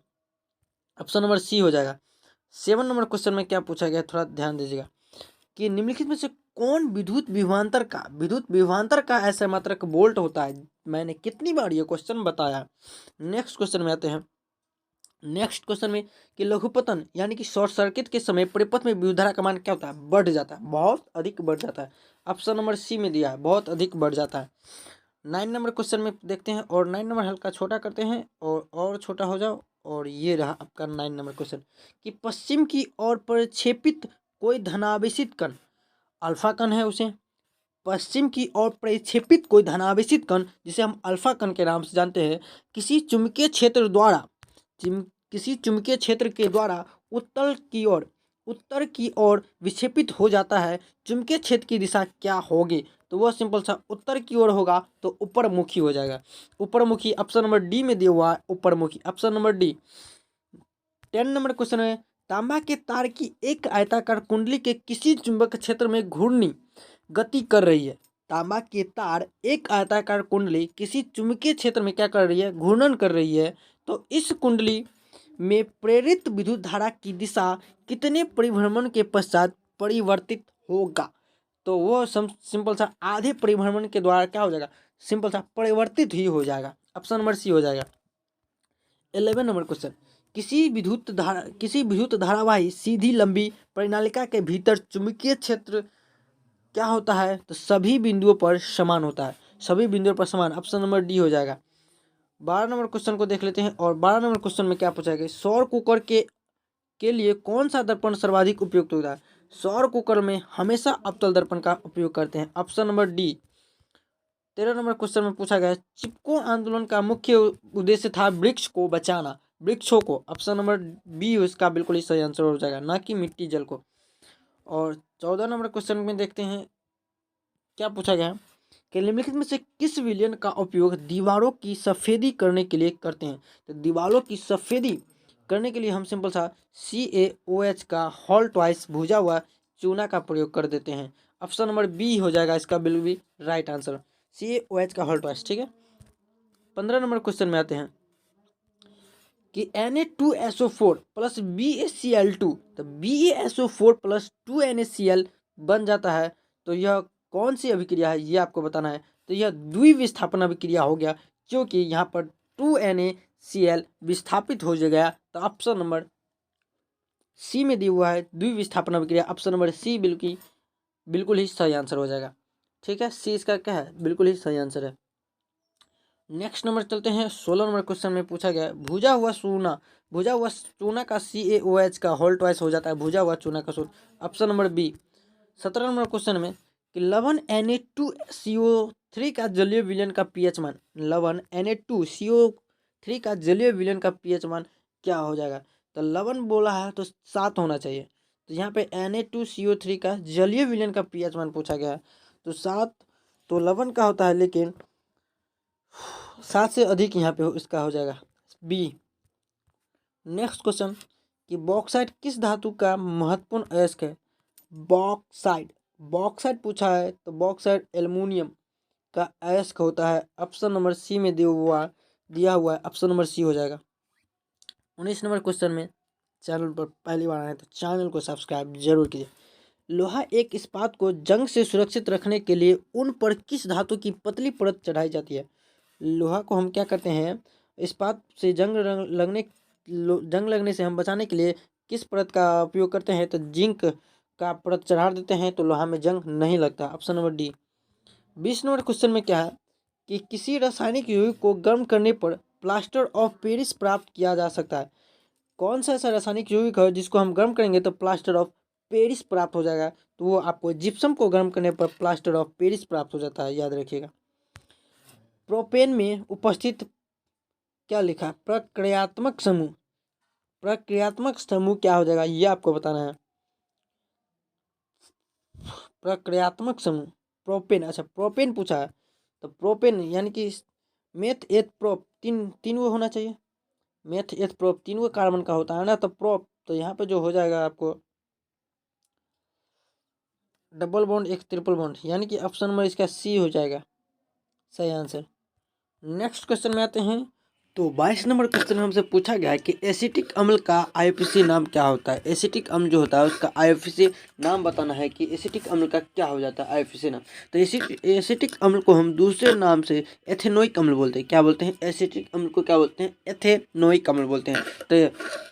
ऑप्शन नंबर सी हो जाएगा। 7 नंबर क्वेश्चन में क्या पूछा गया, थोड़ा ध्यान दीजिएगा कि निम्नलिखित में से कौन विद्युत विभवांतर का ऐसा मात्रक वोल्ट होता है? मैंने कितनी बार ये क्वेश्चन बताया। नेक्स्ट क्वेश्चन में आते हैं। नेक्स्ट क्वेश्चन में कि लघुपतन यानी कि शॉर्ट सर्किट के समय परिपथ में विद्युत धारा का मान क्या होता है? बढ़ जाता है, बहुत अधिक बढ़ जाता है। ऑप्शन नंबर सी में दिया है, बहुत अधिक बढ़ जाता है। 9 नंबर क्वेश्चन में देखते हैं, और 9 नंबर हल्का छोटा करते हैं, और छोटा हो जाओ। और ये रहा आपका 9 नंबर क्वेश्चन कि पश्चिम की ओर प्रक्षेपित कोई धनावेशित कण, अल्फा कण है उसे, पश्चिम की ओर प्रक्षेपित कोई धनावेशित कण जिसे हम अल्फा कण के नाम से जानते हैं, किसी चुंबकीय क्षेत्र के द्वारा उत्तल की ओर उत्तर की ओर विक्षेपित हो जाता है, चुंबकीय क्षेत्र की दिशा क्या होगी? तो वह सिंपल सा उत्तर की ओर होगा तो ऊपरमुखी हो जाएगा। ऊपरमुखी ऑप्शन नंबर डी में दिया हुआ है, ऊपरमुखी option number D. 10 number question है, तांबा के तार की एक आयताकार कुंडली के किसी चुंबक क्षेत्र में घूर्णी गति कर रही है। तांबा के तार एक आयताकार कुंडली किसी चुंबकीय क्षेत्र में क्या कर रही है? घूर्णन कर रही है। तो इस कुंडली में प्रेरित विद्युत धारा की दिशा कितने परिभ्रमण के पश्चात परिवर्तित होगा? तो वो सिंपल सा आधे परिभ्रमण के द्वारा क्या हो जाएगा? सिंपल सा परिवर्तित ही हो जाएगा। ऑप्शन नंबर सी हो जाएगा। 11 नंबर क्वेश्चन, किसी विद्युत धारावाही सीधी लंबी परिनालिका के भीतर चुंबकीय क्षेत्र क्या होता है? तो सभी बिंदुओं पर समान होता है, सभी बिंदुओं पर समान। ऑप्शन नंबर डी हो जाएगा। 12 नंबर क्वेश्चन को देख लेते हैं और 12 नंबर क्वेश्चन में क्या पूछा गया? सौर कुकर के लिए कौन सा दर्पण सर्वाधिक उपयुक्त होता है? सौर कुकर में हमेशा अवतल दर्पण का उपयोग करते हैं। Option number D. 13 number question में पूछा गया, चिपको आंदोलन का मुख्य उद्देश्य था वृक्ष को बचाना, वृक्षों को। ऑप्शन नंबर बी इसका बिल्कुल ही सही आंसर हो जाएगा, ना कि मिट्टी जल को। और 14 नंबर क्वेश्चन में देखते हैं क्या पूछा गया कि निम्नलिखित में से किस विलयन का उपयोग दीवारों की सफेदी करने के लिए करते हैं? तो दीवारों की सफेदी करने के लिए हम सिंपल सा CaOH का हॉल ट्वाइस भुजा हुआ चूना का प्रयोग कर देते हैं। ऑप्शन नंबर बी हो जाएगा इसका बिल्कुल भी राइट आंसर, CaOH का हॉल ट्वाइस। ठीक है, 15 नंबर क्वेश्चन में आते हैं कि Na2SO4 प्लस BaCl2, तो BaSO4 प्लस 2NaCl बन जाता है। तो यह कौन सी अभिक्रिया है, ये आपको बताना है। तो यह द्विविस्थापन अभिक्रिया हो गया, क्योंकि यहाँ पर 2NaCl विस्थापित हो गया। तो ऑप्शन नंबर सी में दिया हुआ है द्विविस्थापन अभिक्रिया। ऑप्शन नंबर सी बिल्कुल ही सही आंसर हो जाएगा। ठीक है, सी इसका क्या है? बिल्कुल ही सही आंसर है। नेक्स्ट नंबर चलते हैं। 16 नंबर क्वेश्चन में पूछा गया भुजा हुआ चूना का CaOH का होल ट्वाइस हो जाता है, भुजा हुआ चूना का सूत्र। Option number B. 17 number question में कि लवण Na2CO3 का जलीय विलयन का pH मान, लवण Na2CO3 का जलीय विलयन का pH मान क्या हो जाएगा? तो लवण बोला है तो 7 होना चाहिए। तो यहाँ पे Na2CO3 का जलीय विलयन का pH मान पूछा गया है तो 7 तो लवण का होता है, लेकिन 7 से अधिक यहाँ पे इसका हो जाएगा बी। नेक्स्ट क्वेश्चन कि बॉक्साइट किस धातु का महत्वपूर्ण अयस्क है? बॉक्साइट पूछा है तो बॉक्साइट एल्युमिनियम का अयस्क होता है। ऑप्शन नंबर सी में दिया हुआ है, ऑप्शन नंबर सी हो जाएगा। 19 नंबर क्वेश्चन में चैनल पर पहली बार आए तो चैनल को सब्सक्राइब जरूर कीजिए। लोहा एक इस्पात को जंग से सुरक्षित रखने के लिए उन पर किस धातु की पतली परत चढ़ाई जाती है? लोहा को हम क्या करते हैं, इस्पात से जंग लगने से हम बचाने के लिए किस परत का उपयोग करते हैं? तो जिंक का परत चढ़ा देते हैं तो लोहा में जंग नहीं लगता। Option number D. 20 number question में क्या है कि किसी रासायनिक यौगिक को गर्म करने पर प्लास्टर ऑफ पेरिस प्राप्त किया जा सकता है? कौन सा ऐसा रासायनिक यौगिक है जिसको हम गर्म करेंगे तो प्लास्टर ऑफ पेरिस प्राप्त हो जाएगा? तो वो आपको जिप्सम को गर्म करने पर प्लास्टर ऑफ पेरिस प्राप्त हो जाता है, याद रखिएगा। प्रोपेन में उपस्थित क्या लिखा है? प्रक्रियात्मक समूह क्या हो जाएगा, ये आपको बताना है। प्रक्रियात्मक समूह प्रोपेन, अच्छा प्रोपेन पूछा है तो प्रोपेन यानी कि मेथ एथ प्रोप तीन वो होना चाहिए। मेथ एथ प्रोप 3 कार्बन का होता है ना, तो प्रोप तो यहाँ पे जो हो जाएगा आपको डबल बॉन्ड एक ट्रिपल बॉन्ड, यानी कि ऑप्शन नंबर इसका सी हो जाएगा सही आंसर। नेक्स्ट क्वेश्चन में आते हैं तो 22 नंबर क्वेश्चन में हमसे पूछा गया है कि एसिटिक अम्ल का IUPAC नाम क्या होता है? एसिटिक अम्ल जो होता है उसका IUPAC नाम बताना है कि एसिटिक अम्ल का क्या हो जाता है IUPAC नाम। तो एसिटिक अम्ल को हम दूसरे नाम से एथेनोइक अम्ल बोलते हैं। क्या बोलते हैं? एसिटिक अम्ल को क्या बोलते हैं? एथेनोइक अम्ल बोलते हैं। तो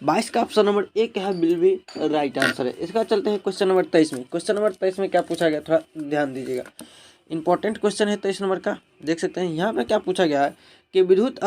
22 का ऑप्शन नंबर ए क्या है? बिल्कुल राइट आंसर है इसका। चलते हैं क्वेश्चन नंबर 23 में। क्वेश्चन नंबर 23 में क्या पूछा गया, थोड़ा ध्यान दीजिएगा, इंपॉर्टेंट क्वेश्चन है 23 नंबर का। देख सकते हैं यहाँ पे क्या पूछा गया है कि विद्युत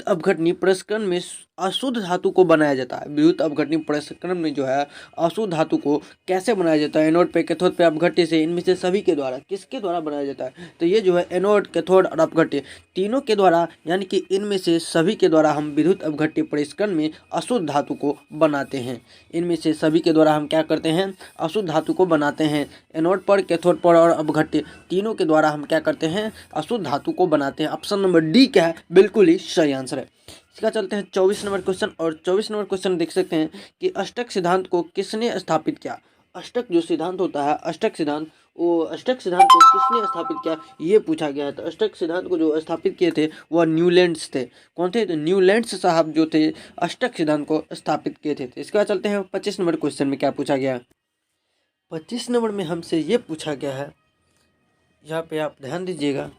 अपघटनी प्रसंस्करण में अशुद्ध धातु को बनाया जाता है। विद्युत अपघटनी प्रसंस्करण में जो है अशुद्ध धातु को कैसे बनाया जाता है, एनोड पे, कैथोड पे, अपघट्य से, इनमें से सभी के द्वारा, किसके द्वारा बनाया जाता है, तो ये जो है एनोड, कैथोड और अपघट्य तीनों के द्वारा, यानी कि इनमें से सभी के द्वारा हम विद्युत अपघट्य प्रसंस्करण में अशुद्ध धातु को बनाते हैं। इनमें से सभी के द्वारा हम क्या करते हैं, अशुद्ध धातु को बनाते हैं। एनोड पर, कैथोड पर और अपघट्य तीनों के द्वारा हम क्या करते हैं, अशुद्ध धातु को बनाते हैं। ऑप्शन नंबर डी क्या है, बिल्कुल ही सही आंसर है। इसका चलते हैं 24 नंबर क्वेश्चन, और 24 नंबर क्वेश्चन देख सकते हैं कि अष्टक सिद्धांत को किसने स्थापित किया। अष्टक जो सिद्धांत होता है, अष्टक सिद्धांत, वो अष्टक सिद्धांत को किसने स्थापित किया ये पूछा गया है। तो अष्टक सिद्धांत को जो स्थापित किए थे वह न्यूलैंड्स थे। कौन थे, तो न्यूलैंड्स साहब जो थे अष्टक सिद्धांत को स्थापित किए थे। तो इसके बाद चलते हैं 25 नंबर क्वेश्चन में क्या पूछा गया है। 25 नंबर में हमसे ये पूछा गया है, यहाँ पे आप ध्यान दीजिएगा।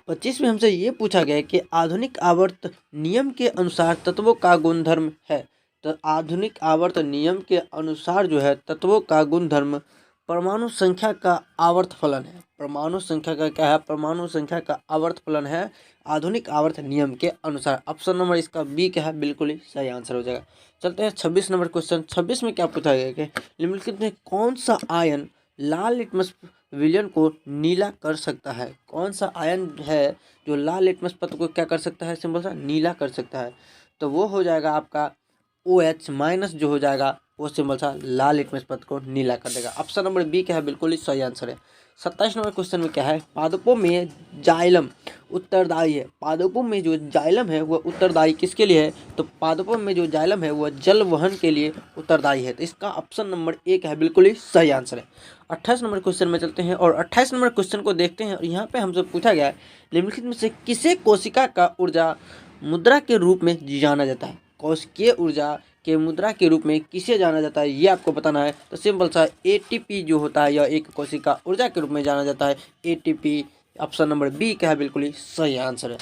25 में हमसे ये पूछा गया है कि आधुनिक आवर्त नियम के अनुसार तत्वों का गुणधर्म है। तो आधुनिक आवर्त नियम के अनुसार जो है तत्वों का गुणधर्म परमाणु संख्या का आवर्त फलन है। परमाणु संख्या का क्या है, परमाणु संख्या का आवर्त फलन है आधुनिक आवर्त नियम के अनुसार। ऑप्शन नंबर इसका बी क्या है, बिल्कुल ही सही आंसर हो जाएगा। चलते हैं 26 नंबर क्वेश्चन। 26 में क्या पूछा गया कि निम्नलिखित में कौन सा आयन लाल लिटमस विलयन को नीला कर सकता है। कौन सा आयन है जो लाल लिटमस पत्र को क्या कर सकता है, सिंपल सा नीला कर सकता है। तो वो हो जाएगा आपका OH माइनस जो हो जाएगा वो सिंबल सा लाल लिटमस पत्र को नीला कर देगा। ऑप्शन नंबर बी क्या है, बिल्कुल ही सही आंसर है। 27 नंबर क्वेश्चन में क्या है, पादपों में जाइलम उत्तरदायी है। पादपों में जो जाइलम है वह उत्तरदायी किसके लिए है, तो पादपों में जो जाइलम है वह जल वहन के लिए उत्तरदायी है। तो इसका ऑप्शन नंबर एक है, बिल्कुल ही सही आंसर है। 28 नंबर क्वेश्चन में चलते हैं और 28 नंबर क्वेश्चन को देखते हैं। और यहाँ पे हमसे पूछा गया है निम्नलिखित में से किसे कोशिका का ऊर्जा मुद्रा के रूप में जाना जाता है। कोशिकीय ऊर्जा के मुद्रा के रूप में किसे जाना जाता है ये आपको बताना है। तो सिंपल सा ATP जो होता है यह एक कोशिका ऊर्जा के रूप में जाना जाता है, ATP। ऑप्शन नंबर बी क्या है, बिल्कुल ही सही आंसर है।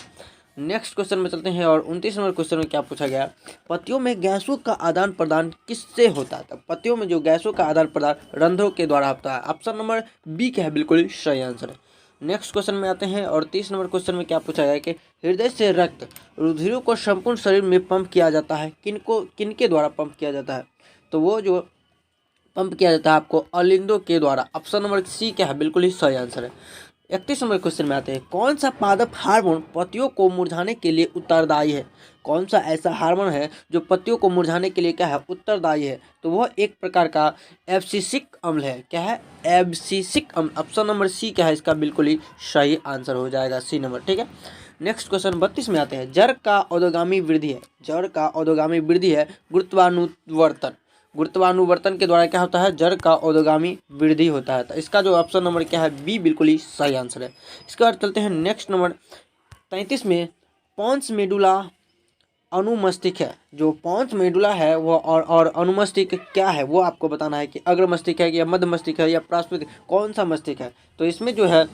नेक्स्ट क्वेश्चन में चलते हैं और 29 नंबर क्वेश्चन में क्या पूछा गया, पत्तियों में गैसों का आदान प्रदान किससे होता है। तो पत्तियों में जो गैसों का आदान प्रदान रंध्रों के द्वारा होता है। ऑप्शन नंबर बी क्या है, बिल्कुल ही सही आंसर है। नेक्स्ट क्वेश्चन में आते हैं और 30 नंबर क्वेश्चन में क्या पूछा गया कि हृदय से रक्त रुधिरों को संपूर्ण शरीर में पंप किया जाता है, किनके द्वारा पंप किया जाता है। तो वो जो पंप किया जाता है आपको अलिंदों के द्वारा। ऑप्शन नंबर सी क्या है, बिल्कुल ही सही आंसर है। 31 नंबर क्वेश्चन में आते हैं, कौन सा पादप हार्मोन पत्तियों को मुरझाने के लिए उत्तरदायी है। कौन सा ऐसा हार्मोन है जो पत्तियों को मुरझाने के लिए क्या है, उत्तरदायी है। तो वह एक प्रकार का एब्सिसिक अम्ल है। क्या है, एब्सिसिक अम्ल। ऑप्शन नंबर सी क्या है, इसका बिल्कुल ही सही आंसर हो जाएगा, सी नंबर। ठीक है। नेक्स्ट क्वेश्चन 32 में आते हैं, जड़ का औदोगामी वृद्धि है। जड़ का औदोगामी वृद्धि है गुरुत्वानुवर्तन। गुरुत्वानुवर्तन के द्वारा क्या होता है, जड़ का औदोगामी वृद्धि होता है। तो इसका जो ऑप्शन नंबर क्या है, बी बिल्कुल ही सही आंसर है। इसके बाद चलते हैं नेक्स्ट नंबर 33 में, पॉन्स मेडुला अनुमस्तिष्क है। जो पॉन्स मेडुला है वो और अनुमस्तिष्क क्या है वो आपको बताना है कि अग्र मस्तिष्क है या मध्य मस्तिष्क है या पार्श्विक, कौन सा मस्तिष्क है। तो इसमें जो है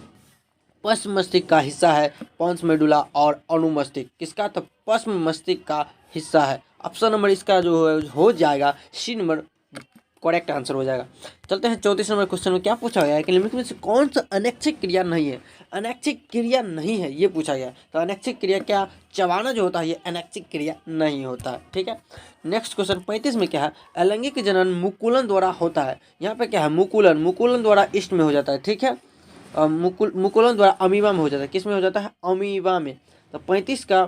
पश्चिम मस्तिष्क का हिस्सा है पॉन्स मेडुला और अनुमस्तिष्क किसका, तो पश्चिम मस्तिष्क का हिस्सा है। ऑप्शन नंबर इसका जो हो जाएगा सी नंबर करेक्ट आंसर हो जाएगा। चलते हैं 34 नंबर क्वेश्चन में क्या पूछा गया है कि निम्नलिखित में से कौन सा अनैच्छिक क्रिया नहीं है। अनैच्छिक क्रिया नहीं है ये पूछा गया। तो अनैच्छिक क्रिया क्या, चबाना जो होता है ये अनैच्छिक क्रिया नहीं होता है। ठीक है। नेक्स्ट क्वेश्चन 35 में क्या है, अलैंगिक जनन मुकुलन द्वारा होता है। यहाँ पे क्या है, मुकुलन द्वारा ईस्ट में हो जाता है। ठीक है। मुकुलन द्वारा अमीबा में हो जाता है। किस में हो जाता है, अमीबा में। तो 35 का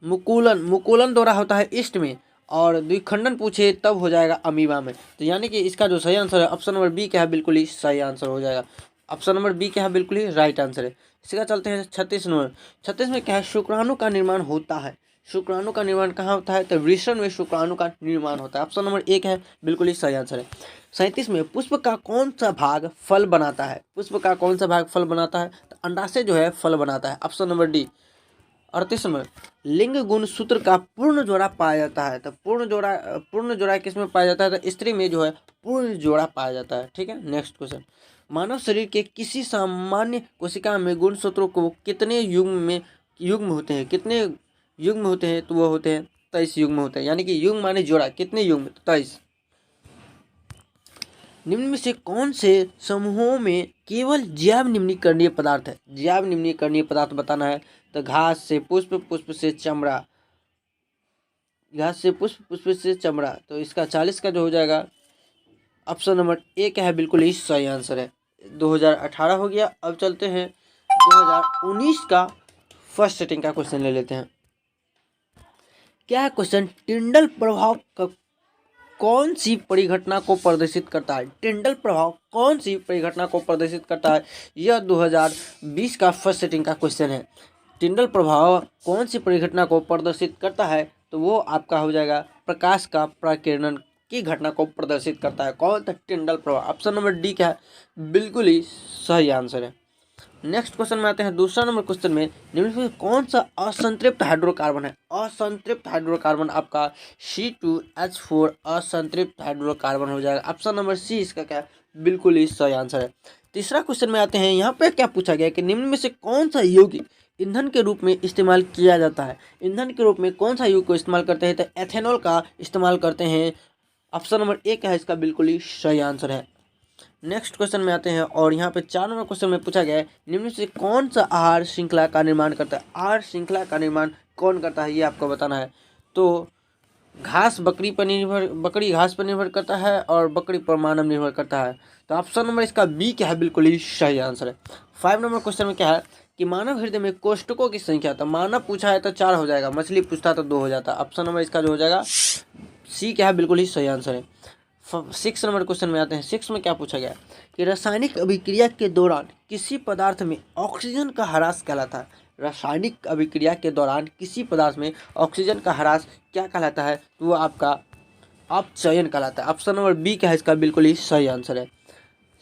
मुकुलन द्वारा होता है ईस्ट में, और द्विखंडन पूछे तब हो जाएगा अमीबा में। तो यानी कि इसका जो सही आंसर है ऑप्शन नंबर बी क्या है, बिल्कुल ही सही आंसर हो जाएगा। ऑप्शन नंबर बी क्या है, बिल्कुल ही राइट आंसर है। इसका चलते हैं 36 नंबर। 36 में क्या है, शुक्राणु का निर्माण होता है। शुक्राणु का निर्माण कहाँ होता है, तो वृषण में शुक्राणु का निर्माण होता है। ऑप्शन नंबर एक है, बिल्कुल ही सही आंसर है। 37 में, पुष्प का कौन सा भाग फल बनाता है। पुष्प का कौन सा भाग फल बनाता है, तो अंडाशय जो है फल बनाता है। Option number D. 38 में, लिंग गुण सूत्र का पूर्ण जोड़ा पाया जाता है। तो पूर्ण जोड़ा किस में पाया जाता है, तो स्त्री में जो है पूर्ण जोड़ा पाया जाता है। ठीक है। नेक्स्ट क्वेश्चन, मानव शरीर के किसी सामान्य कोशिका में गुण सूत्रों को कितने युग्म होते हैं। कितने युग्म होते हैं, तो वो होते हैं 23 युग्म होते हैं। यानी कि युग्म माने जोड़ा, कितने युग्म, 23। निम्न में से कौन से समूहों में केवल जैव निम्नीकरणीय पदार्थ है। जैव निम्नीकरणीय पदार्थ बताना है। तो घास से पुष्प, पुष्प से चमड़ा, घास से पुष्प, पुष्प से चमड़ा, तो इसका 40 का जो हो जाएगा ऑप्शन नंबर ए क्या है, बिल्कुल ही सही आंसर है। 2018 हो गया। अब चलते हैं 2019 का फर्स्ट सेटिंग का क्वेश्चन ले लेते हैं। क्या है क्वेश्चन, टिंडल प्रभाव का कौन सी परिघटना को प्रदर्शित करता है? टिंडल प्रभाव कौन सी परिघटना को प्रदर्शित करता है? यह 2020 का फर्स्ट सेटिंग का क्वेश्चन है। टिंडल प्रभाव कौन सी परिघटना को प्रदर्शित करता है? तो वो आपका हो जाएगा प्रकाश का प्रकीर्णन की घटना को प्रदर्शित करता है। कौन सा टिंडल प्रभाव? ऑप्शन नंबर डी क्या है, बिल्कुल ही सही आंसर है। नेक्स्ट क्वेश्चन में आते हैं। दूसरा नंबर क्वेश्चन में निम्नलिखित में कौन सा असंतृप्त हाइड्रोकार्बन है? असंतृप्त हाइड्रोकार्बन आपका C2H4 असंतृप्त हाइड्रोकार्बन हो जाएगा। ऑप्शन नंबर सी इसका क्या है, बिल्कुल ही सही आंसर है। तीसरा क्वेश्चन में आते हैं। यहाँ पे क्या पूछा गया कि निम्न में से कौन सा यौगिक ईंधन के रूप में इस्तेमाल किया जाता है? ईंधन के रूप में कौन सा यौगिक को इस्तेमाल करते हैं? तो एथेनॉल का इस्तेमाल करते हैं। ऑप्शन नंबर ए क्या है, इसका बिल्कुल ही सही आंसर है। नेक्स्ट क्वेश्चन में आते हैं और यहाँ पे 4 नंबर क्वेश्चन में पूछा गया है निम्न से कौन सा आहार श्रृंखला का निर्माण करता है? आहार श्रृंखला का निर्माण कौन करता है, ये आपको बताना है। तो घास बकरी घास पर निर्भर करता है और बकरी पर मानव निर्भर करता है। तो ऑप्शन नंबर इसका बी क्या है, बिल्कुल ही सही आंसर है। 5 नंबर क्वेश्चन में क्या है कि मानव हृदय में कोष्ठकों की संख्या, तो मानव पूछा है तो 4 हो जाएगा, मछली पूछता तो 2 हो जाता। ऑप्शन नंबर इसका जो हो जाएगा सी क्या है, बिल्कुल ही सही आंसर है। 6 नंबर क्वेश्चन में आते हैं। 6 में क्या पूछा गया कि रासायनिक अभिक्रिया के दौरान किसी पदार्थ में ऑक्सीजन का ह्रास कहलाता है? रासायनिक अभिक्रिया के दौरान किसी पदार्थ में ऑक्सीजन का ह्रास क्या कहलाता है? तो वो आपका अपचयन कहलाता है। ऑप्शन नंबर बी क्या है, इसका बिल्कुल ही सही आंसर है।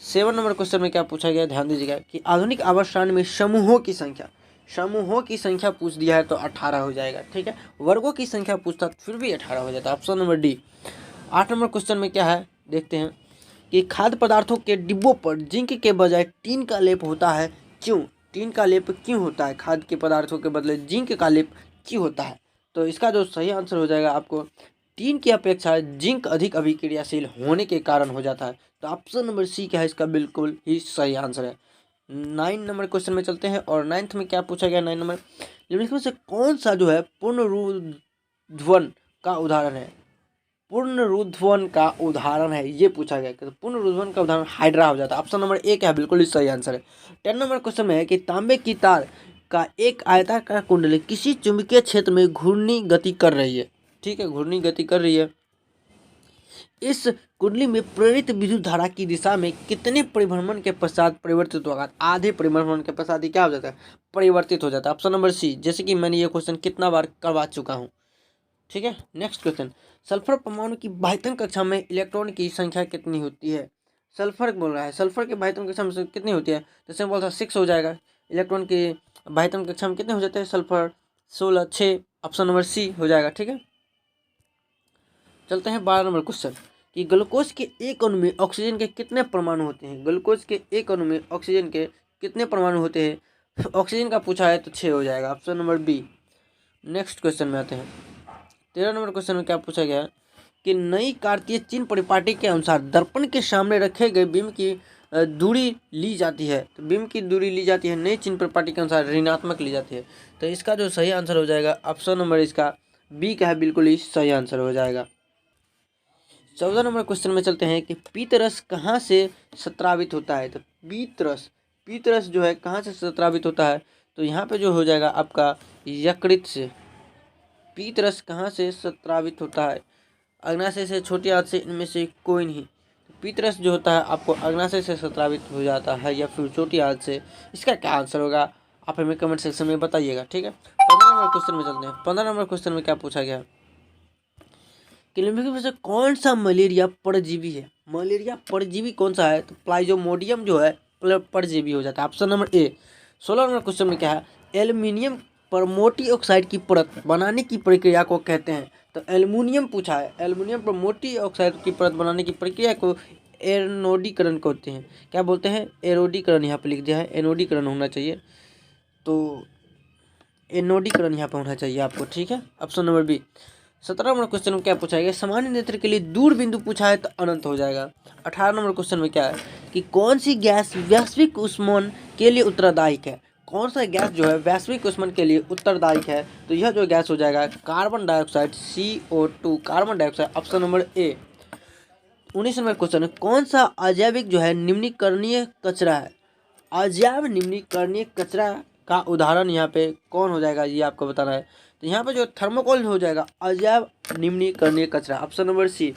7 नंबर क्वेश्चन में क्या पूछा गया, ध्यान दीजिएगा कि आधुनिक आवर्तसारणी में समूहों की संख्या पूछ दिया है तो 18 हो जाएगा। ठीक है, वर्गों की संख्या पूछता फिर भी 18 हो जाता है। Option number D. 8 number question में क्या है, देखते हैं कि खाद्य पदार्थों के डिब्बों पर जिंक के बजाय टीन का लेप होता है, क्यों? टीन का लेप क्यों होता है? खाद्य के पदार्थों के बदले जिंक का लेप क्यों होता है? तो इसका जो सही आंसर हो जाएगा आपको टीन की अपेक्षा जिंक अधिक अभिक्रियाशील होने के कारण हो जाता है। तो ऑप्शन नंबर सी क्या है, इसका बिल्कुल ही सही आंसर है। 9 नंबर क्वेश्चन में चलते हैं और 9th में क्या पूछा गया। 9 नंबर निम्नलिखित में से कौन सा जो है पुनरुत्थान का उदाहरण है? पुनरुत्थान का उदाहरण है ये पूछा गया। तो पुनरुत्थान का उदाहरण हाइड्रा हो जाता है। ऑप्शन नंबर ए क्या है, बिल्कुल ही सही आंसर है। 10 नंबर क्वेश्चन में है कि तांबे की तार का एक आयताकार कुंडली किसी चुंबकीय क्षेत्र में घूर्णी गति कर रही है। ठीक है, घूर्णी गति कर रही है। इस कुंडली में प्रेरित विद्युत धारा की दिशा में कितने परिभ्रमण के पश्चात परिवर्तित होगा? आधे परिभ्रमण के पश्चात क्या हो जाता है, परिवर्तित हो जाता है। ऑप्शन नंबर सी, जैसे कि मैंने ये क्वेश्चन कितना बार करवा चुका हूँ। ठीक है, नेक्स्ट क्वेश्चन, सल्फर परमाणु की बाह्यतम कक्षा में इलेक्ट्रॉन की संख्या कितनी होती है? सल्फर बोल रहा है, सल्फर की बाह्यतम कक्षा में कितनी होती है? जैसे बोलता 6 हो जाएगा। इलेक्ट्रॉन की बाह्यतम कक्षा में कितने हो जाते हैं? सल्फर 16, 6। ऑप्शन नंबर सी हो जाएगा। ठीक है, चलते हैं 12 नंबर क्वेश्चन कि ग्लूकोज के एक अणु में ऑक्सीजन के कितने परमाणु होते हैं? ग्लूकोज के एक अणु में ऑक्सीजन के कितने परमाणु होते हैं? ऑक्सीजन का पूछा है तो 6 हो जाएगा। Option number B. Next question में आते हैं। 13 नंबर क्वेश्चन में क्या पूछा गया कि नई कार्तीय चिन्ह परिपाटी के अनुसार दर्पण के सामने रखे गए बिंब की दूरी ली जाती है। तो बिंब की दूरी ली जाती है नई चिन्ह परिपाटी के अनुसार ऋणात्मक ली जाती है। तो इसका जो सही आंसर हो जाएगा ऑप्शन नंबर इसका बी का है, बिल्कुल ही सही आंसर हो जाएगा। 14 नंबर क्वेश्चन में चलते हैं कि पीतरस कहाँ से स्रावित होता है? तो पीतरस जो है कहाँ से स्रावित होता है? तो यहाँ पे जो हो जाएगा आपका यकृत से। पीतरस कहाँ से स्रावित होता है? अग्नाशय से, छोटी आंत से, इनमें से कोई नहीं। तो पीतरस जो होता है आपको अग्नाशय से स्रावित हो जाता है या फिर छोटी आंत से। इसका क्या आंसर होगा आप हमें कमेंट सेक्शन में बताइएगा। ठीक है, 15 नंबर क्वेश्चन में चलते हैं। 15 नंबर क्वेश्चन में क्या पूछा गया कि निम्नलिखित में से कौन सा मलेरिया परजीवी है? मलेरिया परजीवी कौन सा है? तो प्लाज्मोडियम जो है परजीवी हो जाता है। Option number A. 16 number question में क्या है, एल्युमिनियम पर मोटी ऑक्साइड की परत बनाने की प्रक्रिया को कहते हैं। तो एल्युमिनियम पूछा है, एल्युमिनियम पर मोटी ऑक्साइड की परत बनाने की प्रक्रिया को एनोडीकरण कहते हैं। क्या बोलते हैं? एरोडीकरण। यहाँ पे लिख दिया है, एनोडीकरण होना चाहिए। तो एनोडीकरण यहाँ पर होना चाहिए आपको। ठीक है, option number B. 17 number question में क्या पूछा गया, सामान्य नेत्र के लिए दूर बिंदु पूछा है तो अनंत हो जाएगा। 18 नंबर क्वेश्चन में क्या है कि कौन सी गैस वैश्विक उष्णन के लिए उत्तरदायी है? कौन सा गैस जो है वैश्विक ऊष्मन के लिए उत्तरदायी है? तो यह जो गैस हो जाएगा carbon dioxide, CO2, carbon dioxide, option number A. 19 number question है, कौन सा अजैविक जो है निम्नीकरणीय कचरा है? अजैव निम्नीकरणीय कचरा का उदाहरण यहाँ पे कौन हो जाएगा, ये आपको बताना है। तो यहाँ पे जो थर्मोकोल हो जाएगा अजैव निम्नीकरणीय कचरा, option number C.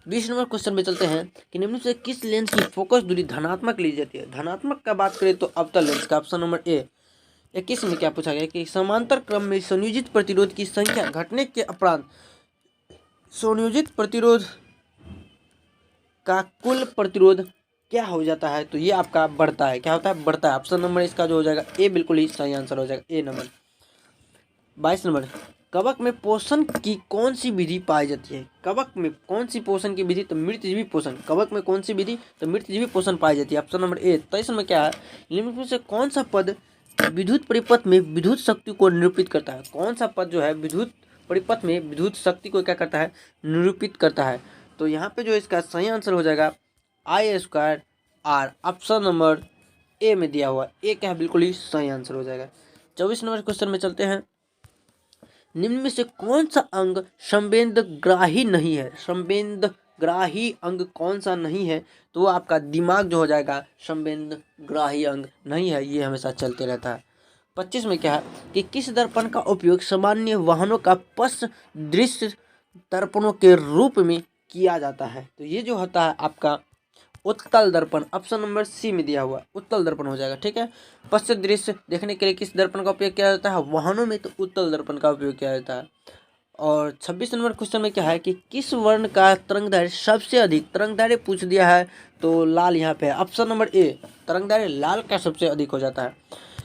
20 number question में चलते हैं कि निम्न से किस लेंस की फोकस दूरी धनात्मक ली जाती है? धनात्मक का बात करें तो अवतल लेंस का, ऑप्शन नंबर ए। 21 में क्या पूछा गया कि समांतर क्रम में संयोजित प्रतिरोध की संख्या घटने के उपरांत संयोजित प्रतिरोध का कुल प्रतिरोध क्या हो जाता है? तो ये आपका बढ़ता है। क्या होता है? बढ़ता है। ऑप्शन नंबर इसका जो हो जाएगा ए, बिल्कुल ही सही आंसर हो जाएगा, ए नंबर। 22 नंबर, कवक में पोषण की कौन सी विधि पाई जाती है? कवक में कौन सी पोषण की विधि? तो मृतजीवी पोषण। कवक में कौन सी विधि? तो मृतजीवी पोषण पाई जाती है, ऑप्शन नंबर ए। 23 में क्या है, निम्न में से कौन सा पद विद्युत परिपथ में विद्युत शक्ति को निरूपित करता है? कौन सा पद जो है विद्युत परिपथ में विद्युत शक्ति को क्या करता है? निरूपित करता है। तो यहाँ पे जो इसका सही आंसर हो जाएगा I² R, option number A में दिया हुआ। ए क्या है? बिल्कुल ही सही आंसर हो जाएगा। 24 नंबर क्वेश्चन में चलते हैं, निम्न में से कौन सा अंग संवेदग्राही नहीं है? संवेदग्राही अंग कौन सा नहीं है? तो वो आपका दिमाग जो हो जाएगा संवेदग्राही अंग नहीं है, ये हमेशा चलते रहता है। 25 में क्या है कि किस दर्पण का उपयोग सामान्य वाहनों का पश्च दृश्य दर्पणों के रूप में किया जाता है? तो ये जो होता है आपका उत्तल दर्पण, ऑप्शन नंबर सी में दिया हुआ उत्तल दर्पण हो जाएगा। ठीक है, पश्च दृश्य देखने के लिए किस दर्पण का उपयोग किया जाता है? वाहनों में तो उत्तल दर्पण का उपयोग किया जाता है। और 26 नंबर क्वेश्चन में क्या है कि किस वर्ण का तरंगदैर्घ्य सबसे अधिक? तरंगदैर्घ्य पूछ दिया है तो लाल यहाँ पे है, ऑप्शन नंबर ए। तरंगदैर्घ्य लाल का सबसे अधिक हो जाता है।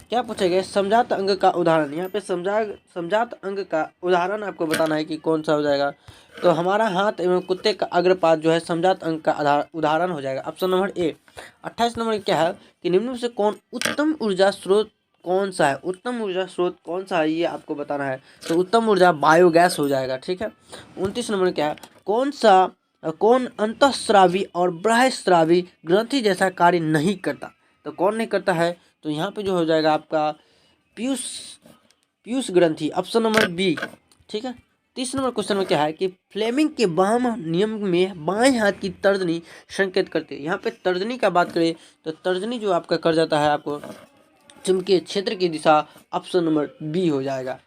क्या पूछा गया? समजात अंग का उदाहरण। यहाँ पे समजात अंग का उदाहरण आपको बताना है कि कौन सा हो जाएगा। तो हमारा हाथ एवं कुत्ते का अग्रपाद जो है समजात अंग का उदाहरण हो जाएगा, ऑप्शन नंबर ए। 28 नंबर क्या है कि निम्न में से कौन उत्तम ऊर्जा स्रोत कौन सा है? उत्तम ऊर्जा स्रोत कौन सा है, ये आपको बताना है। तो उत्तम ऊर्जा बायोगैस हो जाएगा। ठीक है। 29 नंबर क्या है, कौन अंतःस्रावी और बाह्यस्रावी ग्रंथि जैसा कार्य नहीं करता? तो कौन नहीं करता है? तो यहाँ पे जो हो जाएगा आपका पीयूष ग्रंथि, ऑप्शन नंबर बी। ठीक है। 30 नंबर क्वेश्चन में क्या है कि फ्लेमिंग के बाम नियम में बाएं हाथ की तर्जनी संकेत करते हैं। यहाँ पे तर्जनी का बात करें तो तर्जनी जो आपका कर जाता है आपको चुंबकीय क्षेत्र की दिशा, ऑप्शन नंबर बी हो जाएगा।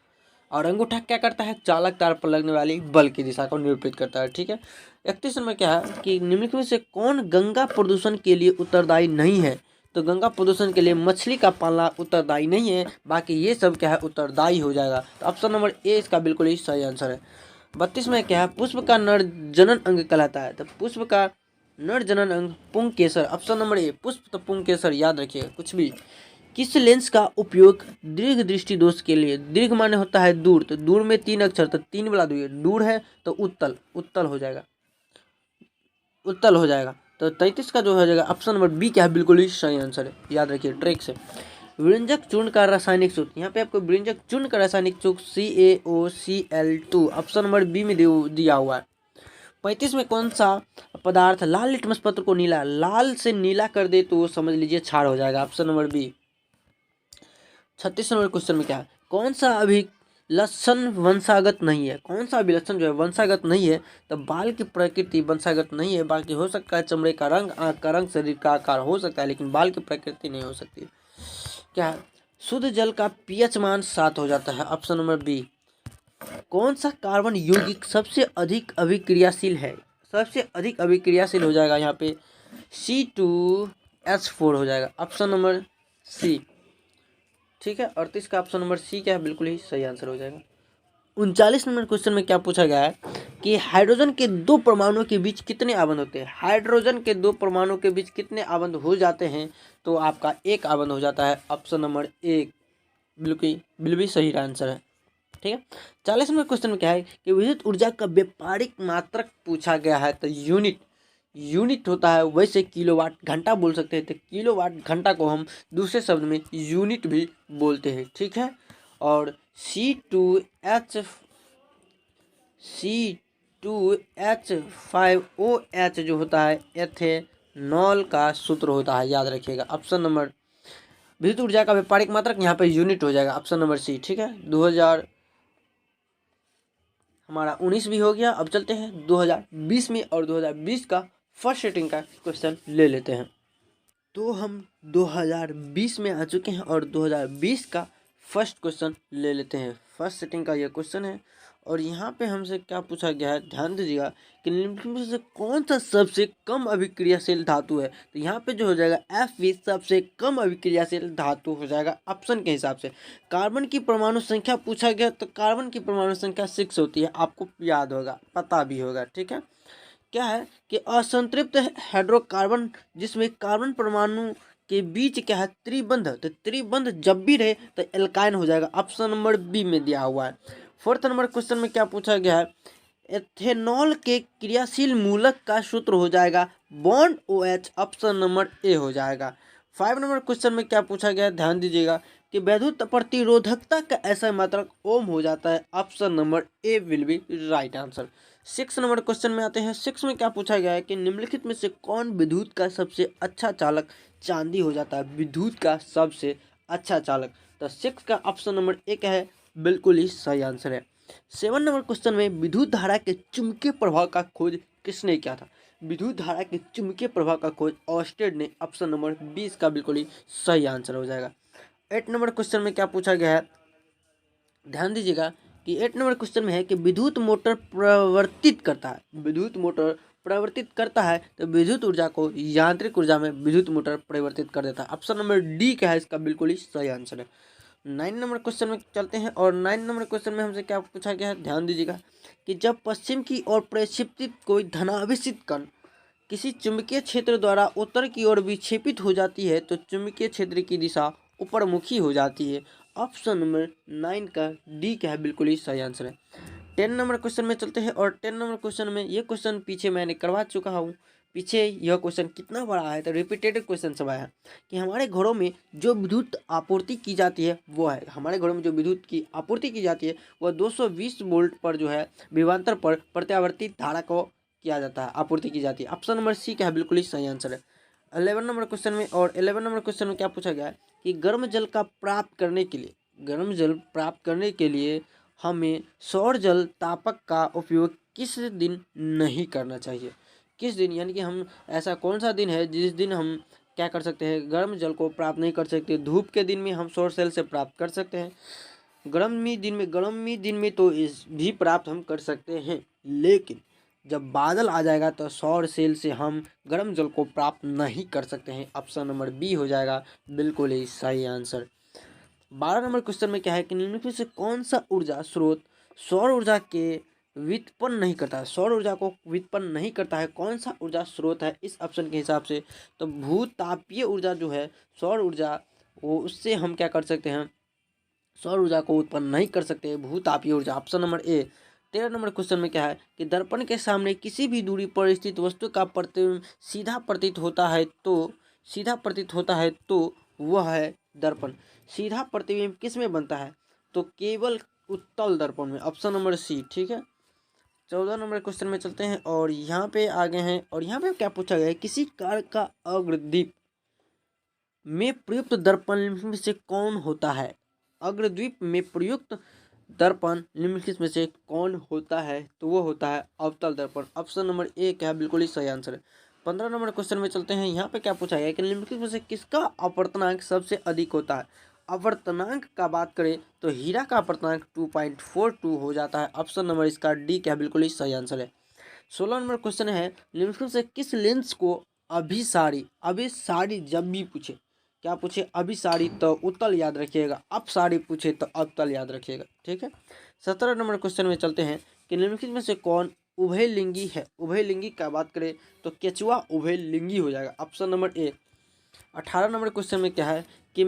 और अंगूठा क्या करता है? चालक तार पर लगने वाली बल की दिशा को निरूपित करता है। ठीक है। 31 नंबर क्या है कि निम्नलिखित में से कौन गंगा प्रदूषण के लिए उत्तरदायी नहीं है? तो गंगा प्रदूषण के लिए मछली का पालना उत्तरदायी नहीं है, बाकी ये सब क्या है? उत्तरदायी हो जाएगा। तो ऑप्शन नंबर ए इसका बिल्कुल ही सही आंसर है। 32 में क्या है? पुष्प का नर जनन अंग कहलाता है। तो पुष्प का नर जनन अंग पुंकेसर, ऑप्शन नंबर ए। पुष्प तो पुंकेसर, याद रखिएगा कुछ भी। किस लेंस का उपयोग दीर्घ दृष्टि दोष के लिए? दीर्घ माने होता है दूर, तो दूर में 3 अक्षर, तो 3 वाला दूर है तो उत्तल हो जाएगा, उत्तल हो जाएगा। तो 33 का जो हो जाएगा ऑप्शन नंबर बी क्या है? बिल्कुल ही सही आंसर है, याद रखिए ट्रिक से। विरंजक चूर्ण का रासायनिक सूत्र, यहाँ पे आपको विरंजक चूर्ण का रासायनिक सूत्र CaOCl2, ऑप्शन नंबर बी में दिया हुआ है। 35 में कौन सा पदार्थ लाल लिटमस पत्र को लाल से नीला कर दे तो समझ लीजिए क्षार हो जाएगा, option number B. 36 number question में क्या है? कौन सा अभिलक्षण वंशागत नहीं है? कौन सा अभिलक्षण जो है वंशागत नहीं है? तो बाल की प्रकृति वंशागत नहीं है, बाकी हो सकता है चमड़े का रंग, आँख का रंग, शरीर का आकार हो सकता है, लेकिन बाल की प्रकृति नहीं हो सकती। क्या है? शुद्ध जल का pH मान 7 हो जाता है, ऑप्शन नंबर बी। कौन सा कार्बन यौगिक सबसे अधिक अभिक्रियाशील है? सबसे अधिक अभिक्रियाशील हो जाएगा यहाँ पे C2H4 हो जाएगा, ऑप्शन नंबर सी। ठीक है। 38 का ऑप्शन नंबर सी क्या है? बिल्कुल ही सही आंसर हो जाएगा। 39 नंबर क्वेश्चन में क्या पूछा गया है कि हाइड्रोजन के 2 परमाणुओं के बीच कितने आबंध होते हैं? हाइड्रोजन के 2 परमाणुओं के बीच कितने आबंध हो जाते हैं? तो आपका एक आबंध हो जाता है, ऑप्शन नंबर एक, बिल्कुल सही आंसर है। ठीक है। 40 नंबर क्वेश्चन में क्या है कि विद्युत ऊर्जा का व्यापारिक मात्रक पूछा गया है। तो यूनिट होता है, वैसे किलोवाट घंटा बोल सकते हैं, तो किलोवाट घंटा को हम दूसरे शब्द में यूनिट भी बोलते हैं। ठीक है। और C2H5OH जो होता है एथेनॉल का सूत्र होता है, याद रखिएगा, ऑप्शन नंबर विद्युत ऊर्जा का व्यापारिक मात्रक यहाँ पे यूनिट हो जाएगा, ऑप्शन नंबर सी। ठीक है, 2000 हमारा 19 भी हो गया। अब चलते हैं 2020 में, और 2020 का फर्स्ट सेटिंग का क्वेश्चन ले लेते हैं। तो हम 2020 में आ चुके हैं और 2020 का फर्स्ट क्वेश्चन ले लेते हैं। फर्स्ट सेटिंग का यह क्वेश्चन है और यहाँ पे हमसे क्या पूछा गया है, ध्यान दीजिएगा कि निम्नलिखित में से कौन सा सबसे कम अभिक्रियाशील धातु है। तो यहाँ पे जो हो जाएगा Fe सबसे कम अभिक्रियाशील धातु हो जाएगा ऑप्शन के हिसाब से। कार्बन की परमाणु संख्या पूछा गया, तो कार्बन की परमाणु संख्या 6 होती है, आपको याद होगा, पता भी होगा। ठीक है, क्या है कि असंतृप्त हाइड्रोकार्बन जिसमें कार्बन परमाणु के बीच क्या है, त्रिबंध, तो त्रिबंध जब भी रहे तो एल्काइन हो जाएगा, ऑप्शन नंबर बी में दिया हुआ है। फोर्थ नंबर क्वेश्चन में क्या पूछा गया है, एथेनॉल के क्रियाशील मूलक का सूत्र हो जाएगा bond OH, option number A हो जाएगा। 5 नंबर क्वेश्चन में क्या पूछा गया है, ध्यान दीजिएगा कि वैद्युत प्रतिरोधकता का ऐसा मात्रक ओम हो जाता है, option number A will be right answer. 6 number question में आते हैं। 6 में क्या पूछा गया है कि निम्नलिखित में से कौन विद्युत का सबसे अच्छा चालक चांदी हो जाता है, विद्युत का सबसे अच्छा चालक। तो 6 का ऑप्शन नंबर ए क्या है, बिल्कुल ही सही आंसर है। 7 नंबर क्वेश्चन में विद्युत धारा के चुंबकीय प्रभाव का खोज किसने किया था। विद्युत धारा के चुंबकीय प्रभाव का खोज ऑर्स्टेड ने, ऑप्शन नंबर 20 का बिल्कुल ही सही आंसर हो जाएगा। 8 नंबर क्वेश्चन में क्या पूछा गया है, ध्यान दीजिएगा कि 8 नंबर क्वेश्चन में है कि विद्युत मोटर प्रवर्तित करता है, विद्युत मोटर प्रवर्तित करता है तो विद्युत ऊर्जा को यांत्रिक ऊर्जा में विद्युत मोटर परिवर्तित कर देता है, ऑप्शन नंबर डी क्या है इसका बिल्कुल ही सही आंसर है। 9 नंबर क्वेश्चन में चलते हैं और 9 नंबर क्वेश्चन में हमसे क्या पूछा गया है, ध्यान दीजिएगा कि जब पश्चिम की ओर प्रक्षेपित कोई धनाभिषिक्त कण किसी चुंबकीय क्षेत्र द्वारा उत्तर की ओर विक्षेपित हो जाती है तो चुंबकीय क्षेत्र की दिशा ऊपरमुखी हो जाती है, ऑप्शन नंबर 9 का डी क्या है, बिल्कुल ही सही आंसर है। 10 नंबर क्वेश्चन में चलते हैं और 10 नंबर क्वेश्चन में ये क्वेश्चन पीछे मैंने करवा चुका हूँ। पीछे यह क्वेश्चन कितना बड़ा है, तो रिपीटेड क्वेश्चन सब आया कि हमारे घरों में जो विद्युत आपूर्ति की जाती है वो है, हमारे घरों में जो विद्युत की आपूर्ति की जाती है वह 220 वोल्ट पर जो है विभवांतर पर प्रत्यावर्ती धारा को किया जाता है, आपूर्ति की जाती है, ऑप्शन नंबर सी क्या है, बिल्कुल ही सही आंसर है। 11 नंबर क्वेश्चन में, और 11 नंबर क्वेश्चन में क्या पूछा गया है कि गर्म जल का प्राप्त करने के लिए, गर्म जल प्राप्त करने के लिए हमें सौर जल तापक का उपयोग किस दिन नहीं करना चाहिए। किस दिन, यानी कि हम ऐसा कौन सा दिन है जिस दिन हम क्या कर सकते हैं, गर्म जल को प्राप्त नहीं कर सकते। धूप के दिन में हम सौर सेल से प्राप्त कर सकते हैं, गर्मी दिन में तो इस भी प्राप्त हम कर सकते हैं, लेकिन जब बादल आ जाएगा तो सौर सेल से हम गर्म जल को प्राप्त नहीं कर सकते हैं, ऑप्शन नंबर बी हो जाएगा बिल्कुल ही सही आंसर। 12 नंबर क्वेश्चन में क्या है कि निम्नलिखित में से कौन सा ऊर्जा स्रोत सौर ऊर्जा के व्युत्पन्न नहीं करता है, सौर ऊर्जा को व्युत्पन्न नहीं करता है, कौन सा ऊर्जा स्रोत है इस ऑप्शन के हिसाब से। तो भूतापीय ऊर्जा जो है सौर ऊर्जा, वो उससे हम क्या कर सकते हैं, सौर ऊर्जा को उत्पन्न नहीं कर सकते, भूतापीय ऊर्जा, option number A. 13 number question में क्या है कि दर्पण के सामने किसी भी दूरी पर स्थित वस्तु का प्रतिबिंब सीधा प्रतीत होता है तो वह है दर्पण। सीधा प्रतिबिंब किस में बनता है, तो केवल उत्तल दर्पण में, ऑप्शन नंबर सी। ठीक है, 14 नंबर क्वेश्चन में चलते हैं और यहाँ पे आगे हैं और यहाँ पे क्या पूछा गया है, किसी कार का अग्रदीप में प्रयुक्त दर्पण निम्नलिखित में से कौन होता है। अग्रद्वीप में प्रयुक्त दर्पण निम्नलिखित में से कौन होता है, तो वो होता है अवतल दर्पण, ऑप्शन नंबर ए क्या है, बिल्कुल ही सही आंसर है। 15 नंबर क्वेश्चन में चलते हैं। यहाँ पे क्या पूछा गया है कि निम्नलिखित में से किसका अपवर्तनांक सबसे अधिक होता है। अपवर्तनांक का बात करें तो हीरा का अपवर्तनांक 2.42 हो जाता है, ऑप्शन नंबर इसका डी क्या है, बिल्कुल ही सही आंसर है। 16 नंबर क्वेश्चन है निम्नलिखित से किस लेंस को अभिसारी जब भी पूछे, क्या पूछे, अभिसारी तो उत्तल याद रखिएगा, अपसारी पूछे तो अवतल याद रखिएगा। ठीक है, 17 नंबर क्वेश्चन में चलते हैं कि निम्नलिखित में से कौन उभयलिंगी है। उभयलिंगी का बात करें तो केचुआ उभयलिंगी हो जाएगा, option number A. 18 number question में क्या है कि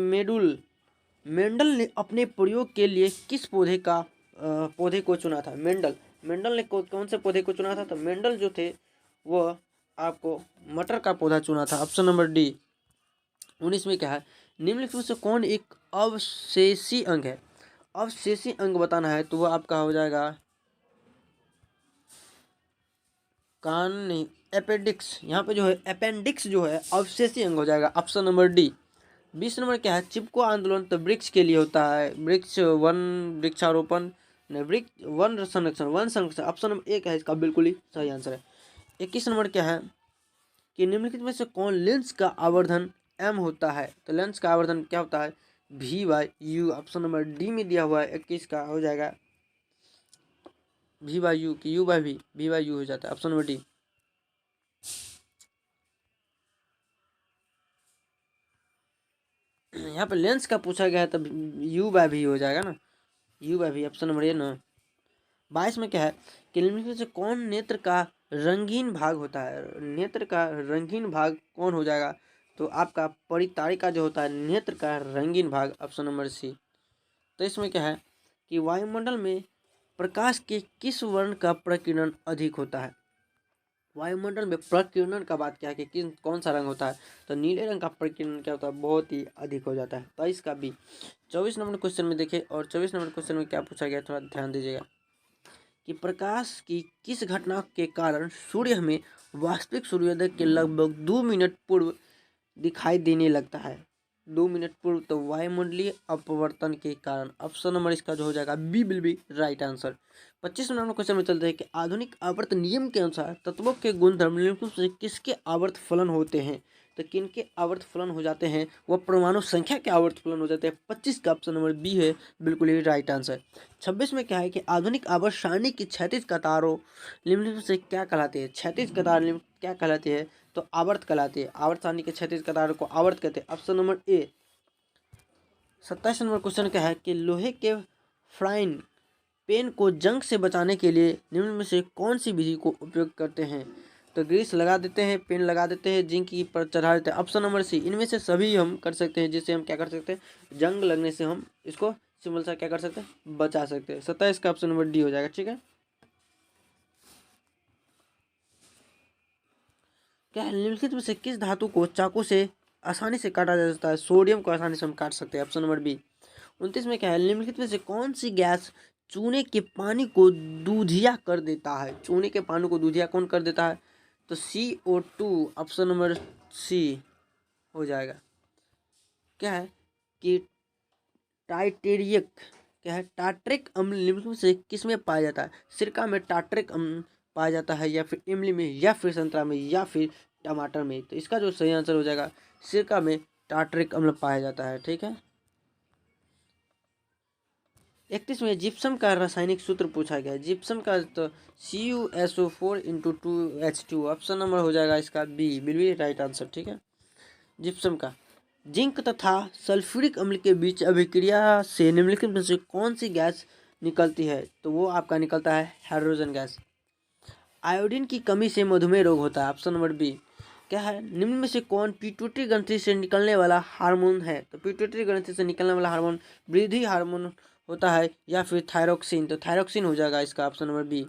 मेंडल ने अपने प्रयोग के लिए किस पौधे को चुना था। मेंडल ने कौन से पौधे को चुना था, तो मेंडल जो थे वह आपको मटर का पौधा चुना था, ऑप्शन नंबर डी। 19 में क्या है, निम्नलिखित में से कौन एक अवशेषी अंग है। अवशेषी अंग बताना है तो वह आपका हो जाएगा कान नहीं, अपेंडिक्स। यहाँ पे जो है अपेंडिक्स जो है अवशेषी अंग हो जाएगा, ऑप्शन नंबर डी। 20 नंबर क्या है, चिपको आंदोलन तो वृक्ष के लिए होता है, वृक्ष वन वृक्षारोपण नहीं, वृक्ष वन संरक्षण, ऑप्शन नंबर एक है इसका बिल्कुल ही सही आंसर है। 21 नंबर क्या है कि निम्नलिखित में से कौन लेंस का आवर्धन एम होता है, तो लेंस का आवर्धन क्या होता है, भी by you, option number D में दिया हुआ है 21 का हो जाएगा भी बाई यू कि यू बाई भी बाई यू हो जाता है, ऑप्शन नंबर डी। यहाँ पे लेंस का पूछा गया है तो यू बाई भी हो जाएगा ना, यू बाई भी, ऑप्शन नंबर ए ना। 22 में क्या है कि निम्नलिखित में से कौन नेत्र का रंगीन भाग होता है, नेत्र का रंगीन भाग कौन हो जाएगा, तो आपका परितारिका जो होता है नेत्र का रंगीन भाग, ऑप्शन नंबर सी। तो इसमें क्या है कि वायुमंडल में प्रकाश के किस वर्ण का प्रकीर्णन अधिक होता है, वायुमंडल में प्रकीर्णन का बात क्या है कि कौन सा रंग होता है, तो नीले रंग का प्रकीर्णन क्या होता है, बहुत ही अधिक हो जाता है, तो इसका बी। 24 नंबर क्वेश्चन में देखिए, और 24 नंबर क्वेश्चन में क्या पूछा गया थोड़ा ध्यान दीजिएगा कि प्रकाश की किस घटना के कारण सूर्य हमें वास्तविक सूर्योदय के लगभग 2 मिनट पूर्व दिखाई देने लगता है, 2 मिनट पूर्व, तो वायुमंडलीय अपवर्तन के कारण, ऑप्शन नंबर इसका जो हो जाएगा B will be right answer. 25 number question में चलते हैं कि आधुनिक आवर्त नियम के अनुसार तत्वों के गुणधर्म निम्नलिखित से किसके आवर्त फलन होते हैं, तो किनके आवर्त फलन हो जाते हैं, वह परमाणु संख्या के आवर्त फलन हो जाते हैं, 25 का ऑप्शन नंबर बी है बिल्कुल ही राइट आंसर। 26 में क्या है कि आधुनिक आवर्त सारणी की क्षैतिज कतारों निम्नलिखित से क्या कहलाती है, क्षैतिज कतार क्या कहलाती है, तो आवर्त कहलाती है, आवर्त सारणी के क्षैतिज कतार को आवर्त कहते हैं, option number A. 27 number question क्या है कि लोहे के फ्राइंग पेन को जंग से बचाने के लिए निम्न में से कौन सी विधि को उपयोग करते हैं, तो ग्रीस लगा देते हैं, पेन लगा देते हैं, जिंक की पर चढ़ा देते हैं, ऑप्शन नंबर सी। इनमें से सभी हम कर सकते हैं, जिससे हम क्या कर सकते हैं, जंग लगने से हम इसको सिंपल सा क्या कर सकते हैं, बचा सकते हैं। 27 का ऑप्शन नंबर डी हो जाएगा, ठीक है। क्या है निम्नलिखित में से किस धातु को चाकू से आसानी से काटा जा सकता है, सोडियम को आसानी से हम काट सकते हैं, ऑप्शन नंबर बी। 29 में क्या है निम्नलिखित में से कौन सी गैस चूने के पानी को दूधिया कर देता है, चूने के पानी को दूधिया कौन कर देता है, तो CO2, ऑप्शन नंबर सी हो जाएगा। क्या है कि टाइटेरियक क्या है, टार्ट्रिक अम्ल निम्नलिखित में से किस में पाया जाता है, सिरका में टार्ट्रिक अम्ल पाया जाता है, या फिर इमली में, या फिर संतरा में, या फिर टमाटर में, तो इसका जो सही आंसर हो जाएगा सिरका में टार्ट्रिक अम्ल पाया जाता है, ठीक है। 31 में जिप्सम का रासायनिक सूत्र पूछा गया है, जिप्सम का तो CuSO4 × 2H2, ऑप्शन नंबर हो जाएगा इसका बी बिल्कुल राइट आंसर, ठीक है। जिप्सम का जिंक तथा सल्फ्यूरिक अम्ल के बीच अभिक्रिया से निम्नलिखित में से कौन सी गैस निकलती है, तो वो आपका निकलता है हाइड्रोजन गैस। आयोडीन की कमी से मधुमेह रोग होता है, ऑप्शन नंबर बी। क्या है निम्न में से कौन पिट्यूटरी ग्रंथि से निकलने वाला हार्मोन है, तो पिट्यूटरी ग्रंथि से निकलने वाला हार्मोन वृद्धि हार्मोन होता है, या फिर थायरोक्सिन, तो थायरोक्सिन हो जाएगा इसका ऑप्शन नंबर बी।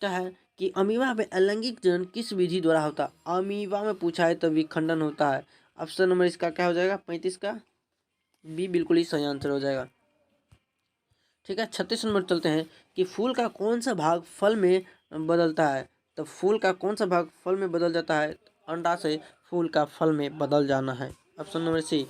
क्या है कि अमीबा में अलैंगिक जनन किस विधि द्वारा होता है, अमीबा में पूछा है तो विखंडन होता है, ऑप्शन नंबर इसका क्या हो जाएगा 35 का बी बिल्कुल ही सही आंसर हो जाएगा, ठीक है। 36 नंबर चलते हैं कि फूल का कौन सा भाग फल में बदलता है, तो फूल का कौन सा भाग फल में बदल जाता है, अंडा से फूल का फल में बदल जाना है, ऑप्शन नंबर सी।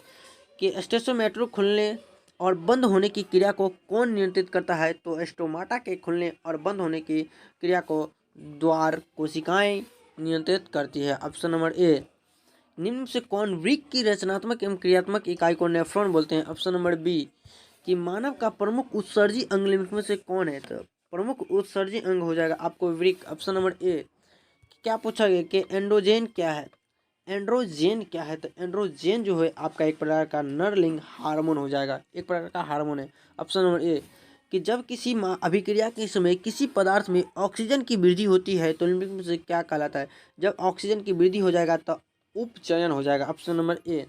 कि स्टेसोमेट्रो खुलने और बंद होने की क्रिया को कौन नियंत्रित करता है, तो स्टोमाटा के खुलने और बंद होने की क्रिया को द्वार कोशिकाएं नियंत्रित करती है, ऑप्शन नंबर ए। निम्न से कौन वृक्क की रचनात्मक एवं क्रियात्मक इकाई को नेफ्रॉन बोलते हैं, ऑप्शन नंबर बी। कि मानव का प्रमुख उत्सर्जी अंग निम्न में से कौन है, तो प्रमुख उत्सर्जी अंग हो जाएगा आपको वृक्क, ऑप्शन नंबर ए। क्या पूछा गया कि एंड्रोजेन क्या है, एंड्रोजेन क्या है, तो एंड्रोजेन जो है आपका एक प्रकार का नरलिंग हार्मोन हो जाएगा, एक प्रकार का हार्मोन है, ऑप्शन नंबर ए। कि जब किसी अभिक्रिया के समय किसी पदार्थ में ऑक्सीजन की वृद्धि होती है तो निम्नलिखित में से क्या कहलाता है, जब ऑक्सीजन की वृद्धि हो जाएगा तो उपचयन हो जाएगा, ऑप्शन नंबर ए।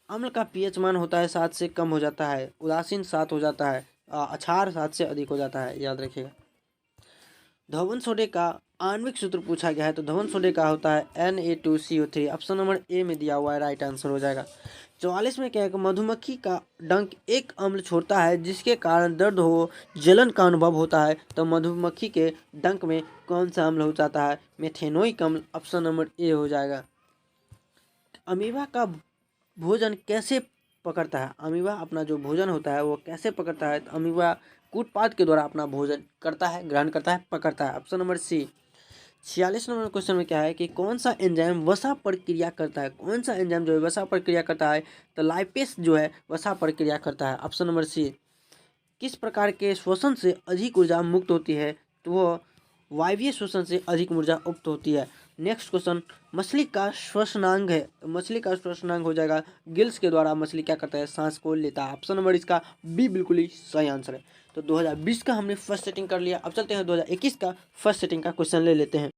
अम्ल का पीएच मान होता है 7 से कम हो जाता है, उदासीन 7 हो जाता है, अक्षार 7 से अधिक हो जाता है, याद रखिएगा। धवन सोडे का आणविक सूत्र पूछा गया है, तो धवन सोडे का होता है Na2CO3, ऑप्शन नंबर ए में दिया हुआ है, राइट आंसर हो जाएगा। 44 में क्या है कि मधुमक्खी का डंक एक अम्ल छोड़ता है जिसके कारण दर्द हो जलन का अनुभव होता है, तो मधुमक्खी के डंक में कौन सा अम्ल हो जाता है, मेथेनोइक अम्ल, ऑप्शन नंबर ए हो जाएगा। अमीबा का भोजन कैसे पकड़ता है? अमीबा अपना जो भोजन होता है वो कैसे पकड़ता है? तो अमीबा कूटपाद के द्वारा अपना भोजन करता है, ग्रहण करता है, पकड़ता है। Option number C. 46 number question में क्या है कि कौन सा एंजाइम वसा प्रक्रिया करता है? कौन सा एंजाइम जो है वसा प्रक्रिया करता है? तो लाइपेस जो है वसा प्रक्रिया करता है। Option number C. किस प्रकार के श्वसन से अधिक ऊर्जा मुक्त होती है? तो वो वायवीय श्वसन से अधिक ऊर्जा मुक्त होती है। नेक्स्ट क्वेश्चन, मछली का श्वसनांग है, तो मछली का श्वसनांग हो जाएगा गिल्स के द्वारा मछली क्या करता है? सांस को लेता है। ऑप्शन नंबर इसका बी बिल्कुल ही सही आंसर है। तो 2020 का हमने फर्स्ट सेटिंग कर लिया। अब चलते हैं 2021 का फर्स्ट सेटिंग का क्वेश्चन ले लेते हैं।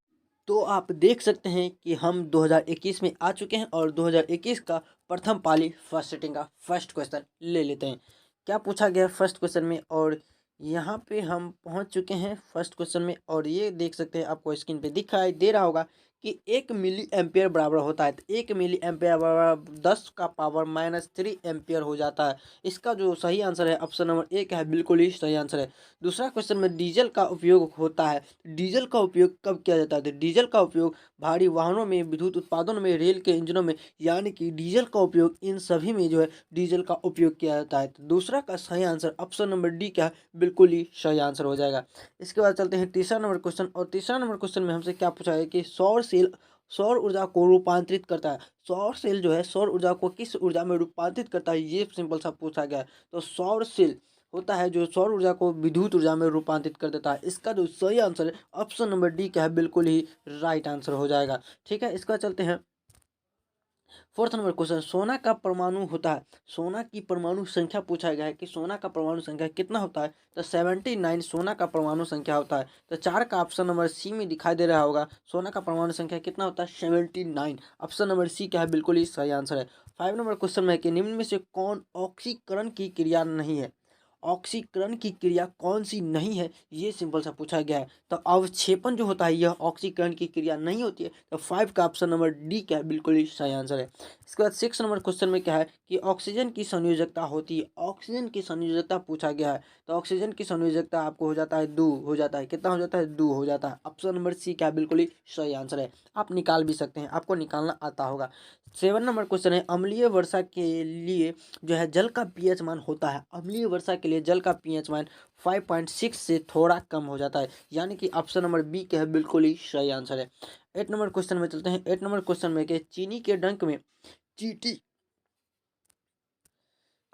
तो आप देख सकते हैं कि हम 2021 में आ चुके हैं और 2021 का प्रथम पाली फर्स्ट सेटिंग का फर्स्ट क्वेश्चन ले लेते हैं। क्या पूछा गया फर्स्ट क्वेश्चन में, और यहाँ पे हम पहुँच चुके हैं फर्स्ट क्वेश्चन में। और ये देख सकते हैं, आपको स्क्रीन पे दिखाई दे रहा होगा कि 1 मिली एम्पियर बराबर होता है। तो 1 मिली एम्पियर बराबर 10 का पावर -3 एम्पियर हो जाता है। इसका जो सही आंसर है ऑप्शन नंबर एक है, बिल्कुल ही सही आंसर है। दूसरा क्वेश्चन में डीजल का उपयोग होता है। डीजल का उपयोग कब किया जाता है? तो डीजल का उपयोग भारी वाहनों में, विद्युत उत्पादन में, रेल के इंजनों में, यानी कि डीजल का उपयोग इन सभी में जो है डीजल का उपयोग किया जाता है। तो दूसरा का सही आंसर ऑप्शन नंबर डी क्या है? बिल्कुल ही सही आंसर हो जाएगा। इसके बाद चलते हैं तीसरा नंबर क्वेश्चन, और तीसरा नंबर क्वेश्चन में हमसे क्या पूछा है कि सौर सेल सौर ऊर्जा को रूपांतरित करता है। सौर सेल जो है सौर ऊर्जा को किस ऊर्जा में रूपांतरित करता है? ये सिंपल सा पूछा गया है। तो सौर सेल होता है जो सौर ऊर्जा को विद्युत ऊर्जा में रूपांतरित कर देता है। इसका जो सही आंसर है ऑप्शन नंबर डी क्या है? बिल्कुल ही राइट आंसर हो जाएगा। ठीक है, इसका चलते हैं फोर्थ नंबर क्वेश्चन, सोना का परमाणु होता है। सोना की परमाणु संख्या पूछा गया है कि सोना का परमाणु संख्या कितना होता है? तो 79 सोना का परमाणु संख्या होता है। तो 4 का ऑप्शन नंबर सी में दिखाई दे रहा होगा। सोना का परमाणु संख्या कितना होता है? 79। ऑप्शन नंबर सी क्या है? बिल्कुल ही सही आंसर है। 5 नंबर क्वेश्चन में है कि निम्न में से कौन ऑक्सीकरण की क्रिया नहीं है? ऑक्सीकरण की क्रिया कौन सी नहीं है, ये सिंपल सा पूछा गया है। तो अवक्षेपण जो होता है यह ऑक्सीकरण की क्रिया नहीं होती है। तो 5 का ऑप्शन नंबर डी क्या है? बिल्कुल ही सही आंसर है। इसके बाद 6 नंबर क्वेश्चन में क्या है कि ऑक्सीजन की संयोजकता होती है। ऑक्सीजन की संयोजकता पूछा गया है। तो ऑक्सीजन की संयोजकता आपको हो जाता है 2 हो जाता है। कितना हो जाता है? 2 हो जाता है। ऑप्शन नंबर सी क्या है? बिल्कुल ही सही आंसर है। आप निकाल भी सकते हैं, आपको निकालना आता होगा। 7 नंबर क्वेश्चन है, अम्लीय वर्षा के लिए जो है जल का पीएच मान होता है। अम्लीय वर्षा के लिए जल का पीएच मान 5.6 से थोड़ा कम हो जाता है, यानी कि ऑप्शन नंबर बी क्या है? बिल्कुल ही सही आंसर है। 8 नंबर क्वेश्चन में चलते हैं। 8 नंबर क्वेश्चन में कि चीनी के डंक में चीटी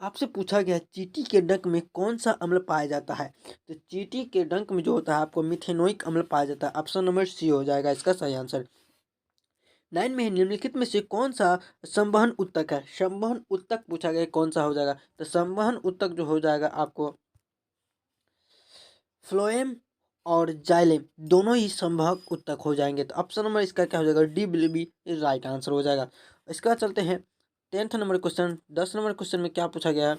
आपसे पूछा गया है, चींटी के डंक में कौन सा अम्ल पाया जाता है? तो चींटी के डंक में जो होता है आपको मिथेनोइक अम्ल पाया जाता है। ऑप्शन नंबर सी हो जाएगा इसका सही आंसर। 9 में है, निम्नलिखित में से कौन सा संवहन उत्तक है? संवहन उत्तक पूछा गया है, कौन सा हो जाएगा? तो संवहन उत्तक जो हो जाएगा आपको फ्लोएम और जाइलेम दोनों ही संवाहक उत्तक हो जाएंगे। तो ऑप्शन नंबर इसका क्या हो जाएगा? D will be right answer हो जाएगा। इसके बाद चलते हैं 10th number question. 10 number question में क्या पूछा गया है?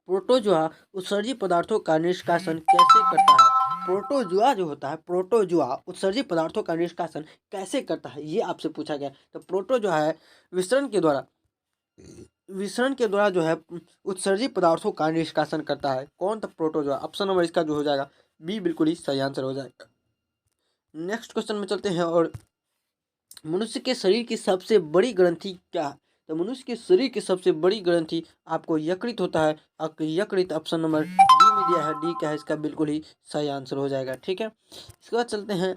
प्रोटोजुआ उत्सर्जी पदार्थों का निष्कासन कैसे करता है? प्रोटोजुआ जो होता है, प्रोटोजुआ उत्सर्जी पदार्थों का निष्कासन कैसे करता है, ये आपसे पूछा गया है। तो प्रोटोजुआ है विसरण के द्वारा जो है उत्सर्जी पदार्थों का निष्कासन करता है। कौन था प्रोटोजुआ? ऑप्शन नंबर इसका जो हो जाएगा बी बिल्कुल ही सही आंसर हो जाएगा। नेक्स्ट क्वेश्चन में चलते हैं, और मनुष्य के शरीर की सबसे बड़ी ग्रंथि क्या है? तो मनुष्य के शरीर की सबसे बड़ी ग्रंथि आपको यकृत होता है। यकृत ऑप्शन नंबर डी में दिया है। डी क्या है? इसका बिल्कुल ही सही आंसर हो जाएगा। ठीक है, इसके बाद चलते हैं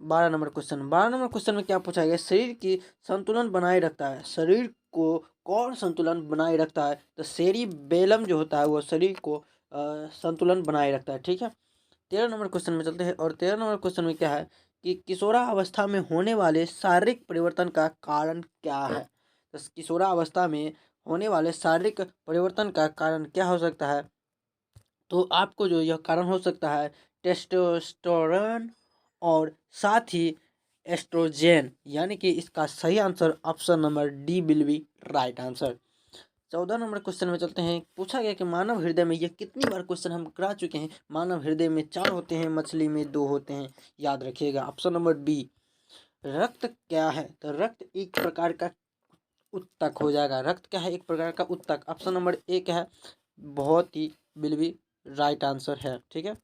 12 नंबर क्वेश्चन। 12 नंबर क्वेश्चन में क्या पूछा गया? शरीर की संतुलन बनाए रखता है। शरीर को कौन संतुलन बनाए रखता है? तो सेरिबेलम जो होता है वो शरीर को संतुलन बनाए रखता है। ठीक है, 13 नंबर क्वेश्चन में चलते हैं, और 13 नंबर क्वेश्चन में क्या है कि किशोरावस्था में होने वाले शारीरिक परिवर्तन का कारण क्या है? तो किशोरावस्था में होने वाले शारीरिक परिवर्तन का कारण क्या हो सकता है? तो आपको जो यह कारण हो सकता है टेस्टोस्टेरोन और साथ ही एस्ट्रोजेन, यानी कि इसका सही answer option number D will be right answer. 14 number question में चलते हैं। पूछा गया कि मानव हृदय में, ये कितनी बार क्वेश्चन हम करा चुके हैं, मानव हृदय में 4 होते हैं, मछली में 2 होते हैं, याद रखिएगा। Option number B. रक्त क्या है? तो रक्त एक प्रकार का उत्तक हो जाएगा। रक्त क्या है? एक प्रकार का उत्तक। ऑप्शन नंबर एक है, बहुत ही बिल्कुल राइट आंसर है। ठीक है,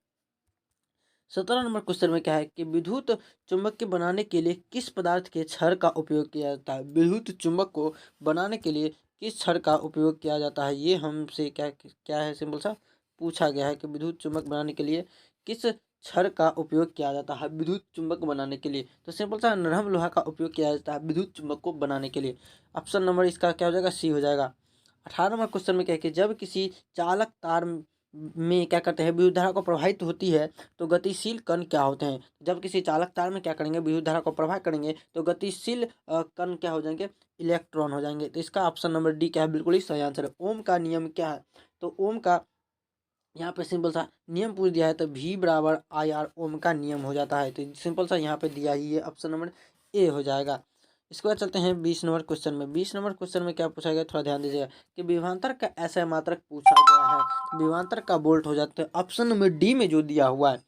17 नंबर क्वेश्चन में क्या है कि विद्युत चुंबक के बनाने के लिए किस पदार्थ के छड़ का उपयोग किया जाता है। विद्युत चुंबक को बनाने के लिए किस छड़ का उपयोग किया जाता है, ये हमसे क्या क्या है, सिंपल सा पूछा गया है कि विद्युत चुंबक बनाने के लिए किस छड़ का उपयोग किया जाता है विद्युत चुंबक बनाने के लिए। तो सिंपल सा नरम लोहा का उपयोग किया जाता है विद्युत चुंबक को बनाने के लिए। ऑप्शन नंबर इसका क्या हो जाएगा, सी हो जाएगा। 18 नंबर क्वेश्चन में क्या है कि जब किसी चालक तार में क्या करते हैं विद्युत धारा को प्रवाहित होती है तो गतिशील कण क्या होते हैं। जब किसी चालक तार में क्या करेंगे, विद्युत धारा को प्रवाहित करेंगे तो गतिशील कण क्या हो जाएंगे, इलेक्ट्रॉन हो जाएंगे। तो इसका ऑप्शन नंबर डी क्या है, बिल्कुल ही सही आंसर है। ओम का नियम क्या है, तो ओम का यहाँ पे सिंपल सा नियम पूछ दिया है तो V बराबर IR ओम का नियम हो जाता है। तो सिंपल सा यहाँ पे दिया ही है, ऑप्शन नंबर ए हो जाएगा। इसके बाद चलते हैं 20 नंबर क्वेश्चन में। 20 नंबर क्वेश्चन में क्या पूछा गया, थोड़ा ध्यान दीजिएगा कि विभवांतर का ऐसा मात्रक पूछा गया है। विभवांतर का वोल्ट हो जाता है, ऑप्शन नंबर डी में जो दिया हुआ है।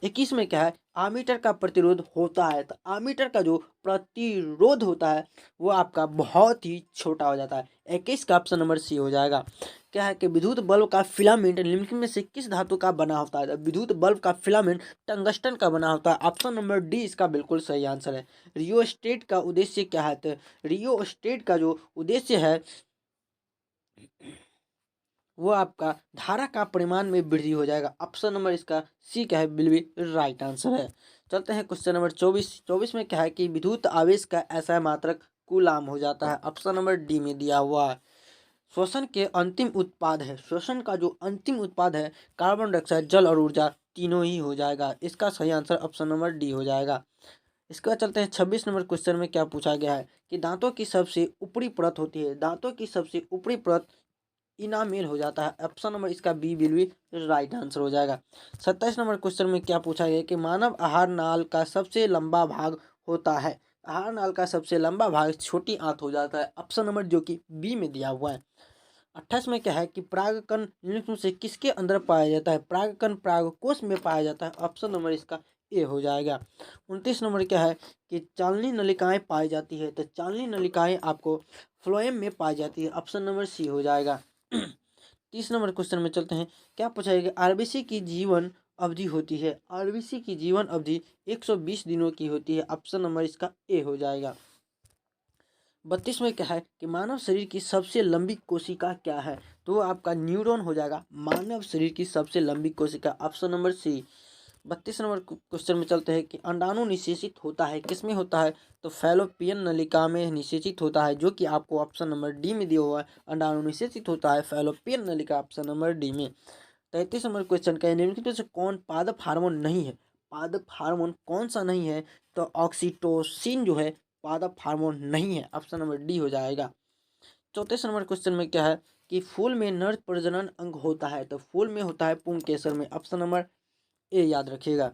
21 में क्या है, आमीटर का प्रतिरोध होता है। तो आमीटर का जो प्रतिरोध होता है वो आपका बहुत ही छोटा हो जाता है। 21 का ऑप्शन नंबर सी हो जाएगा। क्या है कि विद्युत बल्ब का फिलामेंट निम्नलिखित में से किस धातु का बना होता है। विद्युत बल्ब का फिलामेंट टंगस्टन का बना होता है। ऑप्शन नंबर डी इसका बिल्कुल सही आंसर है। रियोस्टेट का उद्देश्य क्या है, तो रियोस्टेट का जो उद्देश्य है वो आपका धारा का परिमाण में वृद्धि हो जाएगा। ऑप्शन नंबर इसका सी क्या है, बिल्कुल राइट आंसर है। चलते हैं क्वेश्चन नंबर 24। 24 में क्या है कि विद्युत आवेश का ऐसा मात्रक कूलाम हो जाता है। ऑप्शन नंबर डी में दिया हुआ है। श्वसन के अंतिम उत्पाद है, श्वसन का जो अंतिम उत्पाद है कार्बन डाइऑक्साइड, जल और ऊर्जा तीनों ही हो जाएगा। इसका सही आंसर ऑप्शन नंबर डी हो जाएगा। इसके बाद चलते हैं 26 नंबर क्वेश्चन में क्या पूछा गया है कि दांतों की सबसे ऊपरी परत होती है। दांतों की सबसे ऊपरी परत इनामेल हो जाता है। ऑप्शन नंबर इसका B will be right answer हो जाएगा। 27 नंबर क्वेश्चन में क्या पूछा गया कि मानव आहार नाल का सबसे लंबा भाग होता है। आहार नाल का सबसे लंबा भाग छोटी आंत हो जाता है। ऑप्शन नंबर जो कि बी में दिया हुआ है। 28 में क्या है कि परागकण निम्नलिखित में से किसके अंदर पाया जाता है। परागकण परागकोश में पाया जाता है। ऑप्शन नंबर इसका ए हो जाएगा। 29 नंबर क्या है कि चालनी नलिकाएं पाई जाती है। तो चालनी नलिकाएं आपको फ्लोएम में पाई जाती है। ऑप्शन नंबर सी हो जाएगा। 30 नंबर क्वेश्चन में चलते हैं। क्या पूछा है कि आरबीसी की जीवन अवधि होती है। आरबीसी की जीवन अवधि 120 दिनों की होती है। ऑप्शन नंबर इसका ए हो जाएगा। 32 में क्या है कि मानव शरीर की सबसे लंबी कोशिका क्या है, तो आपका न्यूरॉन हो जाएगा। मानव शरीर की सबसे लंबी कोशिका option number C. 32 number question में चलते हैं कि अंडाणु निषेचित होता है, किसमें होता है, तो फैलोपियन नलिका में निषेचित होता है, जो कि आपको ऑप्शन नंबर डी में दिया हुआ है। अंडाणु निषेचित होता है फैलोपियन नलिका, ऑप्शन नंबर डी में। 33 नंबर क्वेश्चन का निम्नलिखित में से कौन पादप हार्मोन नहीं है। पादप हार्मोन कौन सा नहीं है, तो ऑक्सीटोसिन जो है पादप हार्मोन नहीं है। ऑप्शन नंबर डी हो जाएगा। 34 नंबर क्वेश्चन में क्या है कि फूल में नर प्रजनन अंग होता है, तो फूल में होता है पुंकेसर में। ऑप्शन नंबर ए याद रखिएगा।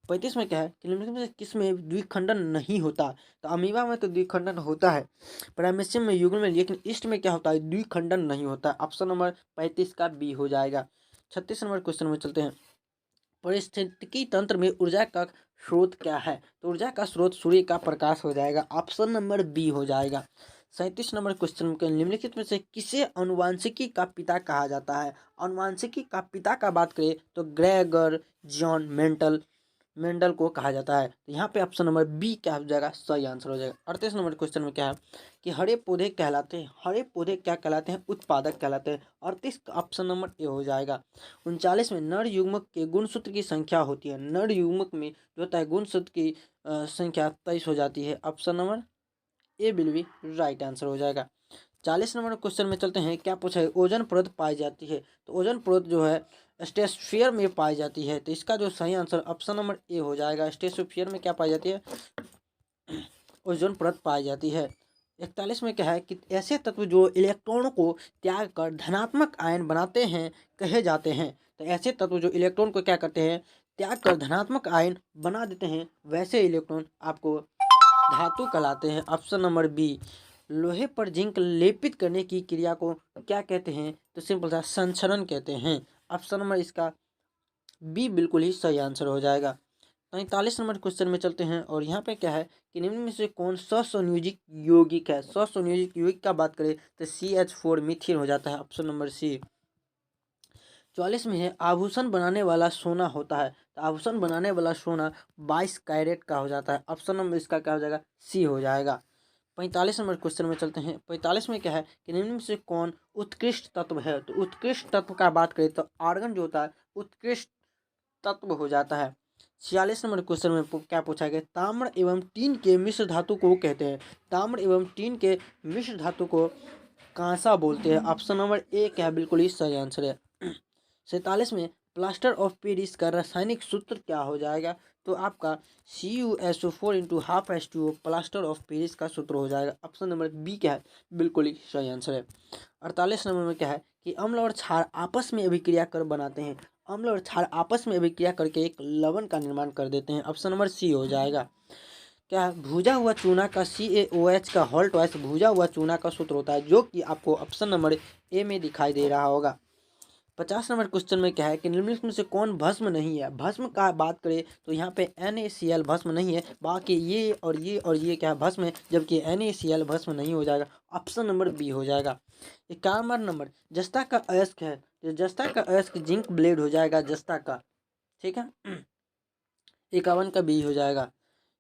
35 में क्या है कि निम्नलिखित में से किसमें द्विखंडन नहीं होता, तो अमीबा में तो द्विखंडन होता है, पैरामीशियम में युग्म में, लेकिन ईस्ट में क्या होता है, द्विखंडन नहीं होता। ऑप्शन नंबर 35 का बी हो जाएगा। 36 नंबर क्वेश्चन में चलते हैं। परिस्थितिकी तंत्र में ऊर्जा का स्रोत क्या है, तो ऊर्जा का स्रोत सूर्य का प्रकाश हो जाएगा। ऑप्शन नंबर बी हो जाएगा। 37 नंबर क्वेश्चन के निम्नलिखित में से किसे अनुवांशिकी का पिता कहा जाता है। अनुवांशिकी का पिता का बात करें तो ग्रेगर जॉन मेंडल को कहा जाता है। तो यहाँ पे ऑप्शन नंबर बी क्या हो जाएगा, सही आंसर हो जाएगा। 38 नंबर क्वेश्चन में क्या है कि हरे पौधे कहलाते हैं, हरे पौधे क्या कहलाते हैं, उत्पादक कहलाते हैं। 38 का ऑप्शन नंबर ए हो जाएगा। 39 में नर युग्मक के गुणसूत्र की संख्या होती है। नर युग्मक में जो होता है गुणसूत्र की संख्या 23 हो जाती है। Option number A will be right answer हो जाएगा। 40 नंबर क्वेश्चन में चलते हैं। क्या पूछा है, ओजोन परत पाई जाती है, तो ओजोन परत जो है स्ट्रेटोस्फीयर में पाई जाती है। तो इसका जो सही आंसर ऑप्शन नंबर ए हो जाएगा। स्ट्रेटोस्फीयर में क्या पाई जाती है, ओजोन परत पाई जाती है। 41 में क्या है कि ऐसे तत्व जो इलेक्ट्रॉनों को त्याग कर धनात्मक आयन बनाते हैं कहे जाते हैं। तो ऐसे तत्व जो इलेक्ट्रॉन को क्या करते हैं, त्याग कर धनात्मक आयन बना देते हैं, वैसे इलेक्ट्रॉन आपको धातु कहलाते हैं। Option number B. लोहे पर जिंक लेपित करने की क्रिया को क्या कहते हैं, तो सिंपल सा संचरण कहते हैं। ऑप्शन नंबर इसका बी बिल्कुल ही सही आंसर हो जाएगा। 43 नंबर क्वेश्चन में चलते हैं और यहाँ पे क्या है कि निम्न में से कौन स्वसंयोजित यौगिक है। स्वसंयोजित यौगिक का बात करें तो CH4 मीथेन हो जाता है। ऑप्शन नंबर सी। 44 में है आभूषण बनाने वाला सोना होता है, तो आभूषण बनाने वाला सोना 22 कैरेट का हो जाता है। ऑप्शन नंबर इसका क्या हो जाएगा, सी हो जाएगा। 45 नंबर क्वेश्चन में चलते हैं। 45 में क्या है कि निम्न में से कौन उत्कृष्ट तत्व है, तो उत्कृष्ट तत्व का बात करें तो आर्गन जो होता है उत्कृष्ट तत्व हो जाता है। 46 नंबर क्वेश्चन में क्या पूछा गया, ताम्र एवं टीन के मिश्र धातु को कहते हैं, ताम्र एवं टीन के मिश्र धातु को कांसा बोलते हैं। ऑप्शन नंबर ए क्या है, बिल्कुल ही सही आंसर है। 47 में प्लास्टर ऑफ पेरिस का रासायनिक सूत्र क्या हो जाएगा, तो आपका CuSO4 into half H2O plaster of Paris का सूत्र हो जाएगा। ऑप्शन नंबर बी क्या है, बिल्कुल ही सही आंसर है। 48 नंबर में क्या है कि अम्ल और क्षार आपस में अभिक्रिया कर बनाते हैं, अम्ल और क्षार आपस में अभिक्रिया करके एक लवण का निर्माण कर देते हैं। ऑप्शन नंबर सी हो जाएगा। क्या है, भूजा हुआ चूना का CaOH का होल ट्वाइस भूजा हुआ चूना का सूत्र होता है, जो कि आपको ऑप्शन नंबर ए में दिखाई दे रहा होगा। 50 नंबर क्वेश्चन में क्या है कि निम्नलिखित में से कौन भस्म नहीं है, भस्म का बात करें तो यहाँ पे NaCl भस्म नहीं है, बाकी ये और ये और ये क्या है भस्म है, जबकि NaCl भस्म नहीं हो जाएगा। ऑप्शन नंबर बी हो जाएगा। 51 नंबर जस्ता का अयस्क है, तो जस्ता का अयस्क जिंक ब्लेड हो जाएगा जस्ता का, ठीक है। 51 का बी हो जाएगा।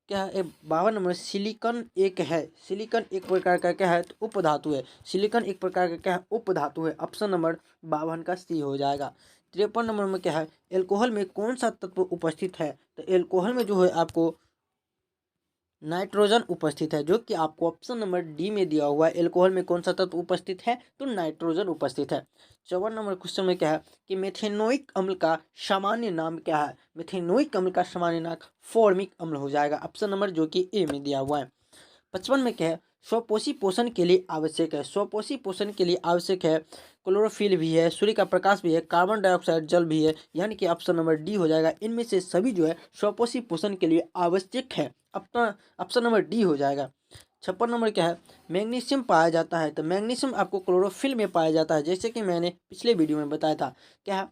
क्या है 52 नंबर सिलिकॉन एक है, सिलिकॉन एक प्रकार का क्या है, तो उपधातु है, सिलिकॉन एक प्रकार का क्या है, उपधातु है। ऑप्शन नंबर 52 का सी हो जाएगा। 53 नंबर में क्या है, एल्कोहल में कौन सा तत्व उपस्थित है, तो एल्कोहल में जो है आपको नाइट्रोजन उपस्थित है, जो कि आपको ऑप्शन नंबर डी में दिया हुआ है। एल्कोहल में कौन सा तत्व उपस्थित है, तो नाइट्रोजन उपस्थित है। 54 नंबर क्वेश्चन में क्या है कि मेथेनोइक अम्ल का सामान्य नाम क्या है, मेथेनोइक अम्ल का सामान्य नाम फॉर्मिक अम्ल हो जाएगा। ऑप्शन नंबर जो कि ए में दिया हुआ है। 55 में क्या है, स्वपोषी पोषण के लिए आवश्यक है, स्वपोषी पोषण के लिए आवश्यक है, क्लोरोफिल भी है, सूर्य का प्रकाश भी है, कार्बन डाइऑक्साइड जल भी है, यानी कि ऑप्शन नंबर डी हो जाएगा। इनमें से सभी जो है स्वपोषी पोषण के लिए आवश्यक है, अपना ऑप्शन नंबर डी हो जाएगा। 56 नंबर क्या है, मैग्नीशियम पाया जाता है, तो मैग्नीशियम आपको क्लोरोफिल में पाया जाता है, जैसे कि मैंने पिछले वीडियो में बताया था। क्या है,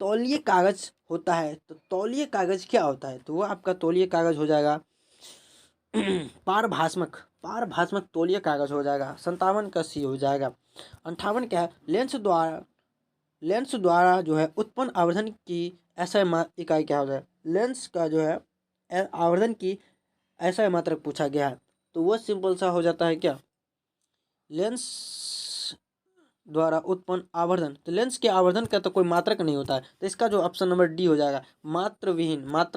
तौलीय कागज होता है, तो तौलीय कागज क्या होता है, तो वो आपका तौलीय कागज हो जाएगा पारभाष्मक, पारभाष्मक तौलीय कागज हो जाएगा। 57 का सी हो जाएगा। 58 क्या है, लेंस द्वारा जो है उत्पन्न आवर्धन की ऐसा इकाई क्या हो जाए, लेंस का जो है आवर्धन की ऐसा मात्रक पूछा गया है, तो वो सिंपल सा हो जाता है क्या, लेंस द्वारा उत्पन्न आवर्धन, तो लेंस के आवर्धन का तो कोई मात्रक नहीं होता है, तो इसका जो ऑप्शन नंबर डी हो जाएगा, मात्रा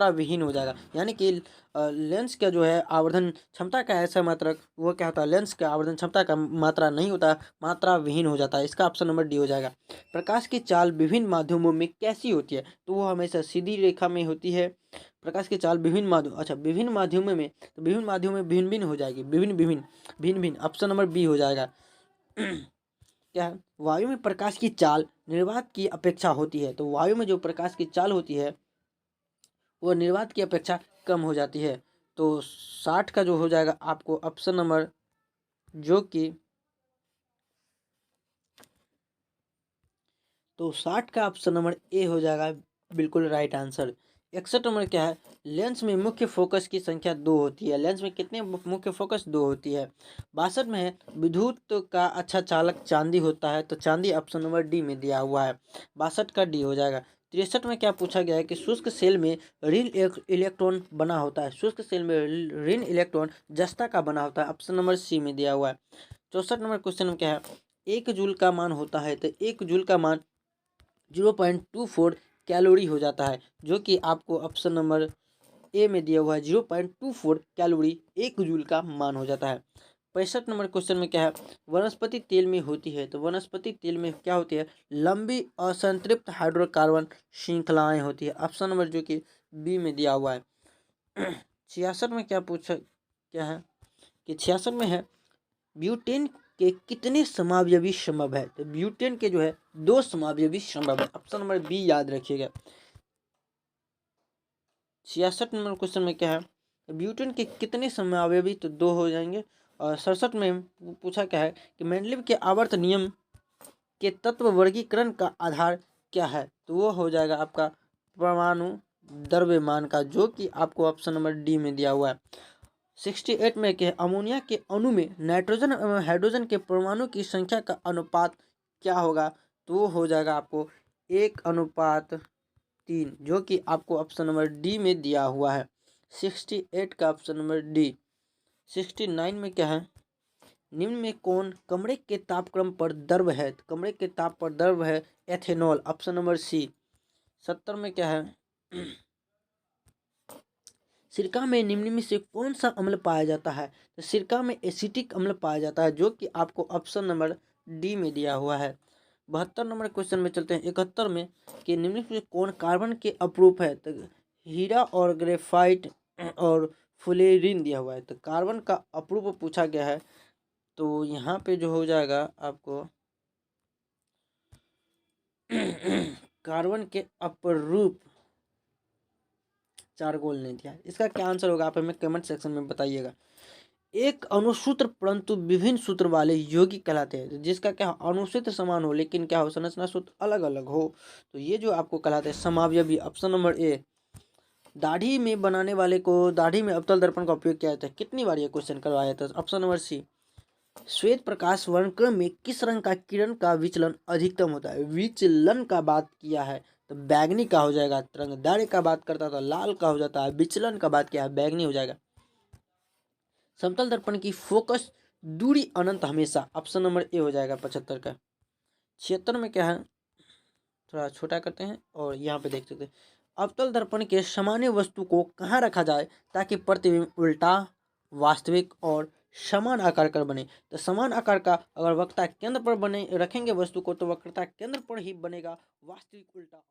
विहीन हो जाएगा, यानी कि लेंस का जो है आवर्धन क्षमता का ऐसा मात्रक वो क्या होता है, लेंस का आवर्धन क्षमता का मात्रा नहीं होता, मात्रा विहीन हो जाता है। इसका ऑप्शन नंबर डी हो जाएगा। प्रकाश की चाल विभिन्न माध्यमों में कैसी होती है, तो वो हमेशा सीधी रेखा में होती है। प्रकाश की चाल विभिन्न माध्यमों में, तो विभिन्न माध्यमों में भिन्न भिन्न हो जाएगी, भिन्न ऑप्शन नंबर बी हो जाएगा। क्या है, वायु में प्रकाश की चाल निर्वात की अपेक्षा होती है, तो वायु में जो प्रकाश की चाल होती है वो निर्वात की अपेक्षा कम हो जाती है। तो 60 का जो हो जाएगा आपको ऑप्शन नंबर जो कि, तो 60 का ऑप्शन नंबर ए हो जाएगा, बिल्कुल राइट आंसर। 61 नंबर क्या है, लेंस में मुख्य फोकस की संख्या 2 होती है, लेंस में कितने मुख्य फोकस 2 होती है। 62 में है विद्युत का अच्छा चालक चांदी होता है, तो चांदी ऑप्शन नंबर डी में दिया हुआ है, 62 का डी हो जाएगा। 63 में क्या पूछा गया है कि शुष्क सेल में ऋण इलेक्ट्रॉन बना होता है, शुष्क सेल में ऋण इलेक्ट्रॉन जस्ता का बना होता है, ऑप्शन नंबर सी में दिया हुआ है। 64 नंबर क्वेश्चन में क्या है, 1 जूल का मान होता है, तो 1 जूल का मान 0.24 कैलोरी हो जाता है, जो कि आपको ऑप्शन नंबर ए में दिया हुआ है, 0.24 कैलोरी 1 जूल का मान हो जाता है। 65 नंबर क्वेश्चन में क्या है, वनस्पति तेल में होती है, तो वनस्पति तेल में क्या होती है, लंबी असंतृप्त हाइड्रोकार्बन श्रृंखलाएं होती है, ऑप्शन नंबर जो कि बी में दिया हुआ है। 66 में क्या पूछा क्या है कि 66 में है ब्यूटेन के कितने समावयवी संभव है, तो ब्यूटेन के जो है 2 समावयवी संभव है, ऑप्शन नंबर बी याद रखिएगा। 66 नंबर क्वेश्चन में क्या है, ब्यूटेन के कितने समावयवी, तो 2 हो जाएंगे। और 67 में पूछा क्या है कि मेंडलीव के आवर्त नियम के तत्व वर्गीकरण का आधार क्या है, तो वो हो जाएगा आपका परमाणु द्रव्यमान का, जो कि आपको ऑप्शन नंबर डी में दिया हुआ है। 68 में क्या है, अमोनिया के अणु में नाइट्रोजन एवं हाइड्रोजन के परमाणु की संख्या का अनुपात क्या होगा, तो वो हो जाएगा आपको 1:3, जो कि आपको ऑप्शन नंबर डी में दिया हुआ है। 68 का ऑप्शन नंबर डी। 69 में क्या है, निम्न में कौन कमरे के तापक्रम पर द्रव है? तो कमरे के ताप पर द्रव है एथेनॉल, ऑप्शन नंबर सी। 70 में क्या है, सिरका में निम्न में से कौन सा अम्ल पाया जाता है? तो सिरका में एसिटिक अम्ल पाया जाता है, जो कि आपको ऑप्शन नंबर डी में दिया हुआ है। 72 नंबर क्वेश्चन में चलते हैं। 71 में कि निम्न में कौन कार्बन के अपरूप है? तो हीरा और ग्रेफाइट और फुलेरिन दिया हुआ है। तो कार्बन का अपरूप पूछा गया है, तो यहाँ पे जो हो जाएगा आपको कार्बन के अपरूप, चार गोल नहीं दिया। इसका क्या आंसर होगा आप हमें कमेंट सेक्शन में बताइएगा। एक अनुसूत्र परंतु विभिन्न सूत्र वाले यौगिक कहलाते हैं, जिसका क्या अनुसूत्र समान हो लेकिन क्या हो, संरचना सूत्र अलग अलग हो, तो ये जो आपको कहलाते हैं समावयवी, ऑप्शन नंबर ए। दाढ़ी में बनाने वाले को दाढ़ी में अवतल दर्पण का उपयोग किया जाता है, कितनी बार ये क्वेश्चन करवाया था, ऑप्शन नंबर सी। श्वेत प्रकाश वर्णक्रम में किस रंग का किरण का विचलन अधिकतम होता है? विचलन का बात किया है तो बैगनी का हो जाएगा। तरंगदैर्घ्य का बात करता है तो लाल का हो जाता है। विचलन का बात किया है बैगनी हो जाएगा। समतल दर्पण की फोकस दूरी अनंत हमेशा, ऑप्शन नंबर ए हो जाएगा 75 का। 76 में क्या है, थोड़ा छोटा करते हैं और यहाँ पे देख सकते हैं। अवतल दर्पण के सामान्य वस्तु को कहाँ रखा जाए ताकि प्रतिबिंब उल्टा, वास्तविक और समान आकार का बने? तो समान आकार का अगर वक्रता केंद्र पर बने रखेंगे वस्तु को, तो वक्रता केंद्र पर ही बनेगा, वास्तविक उल्टा।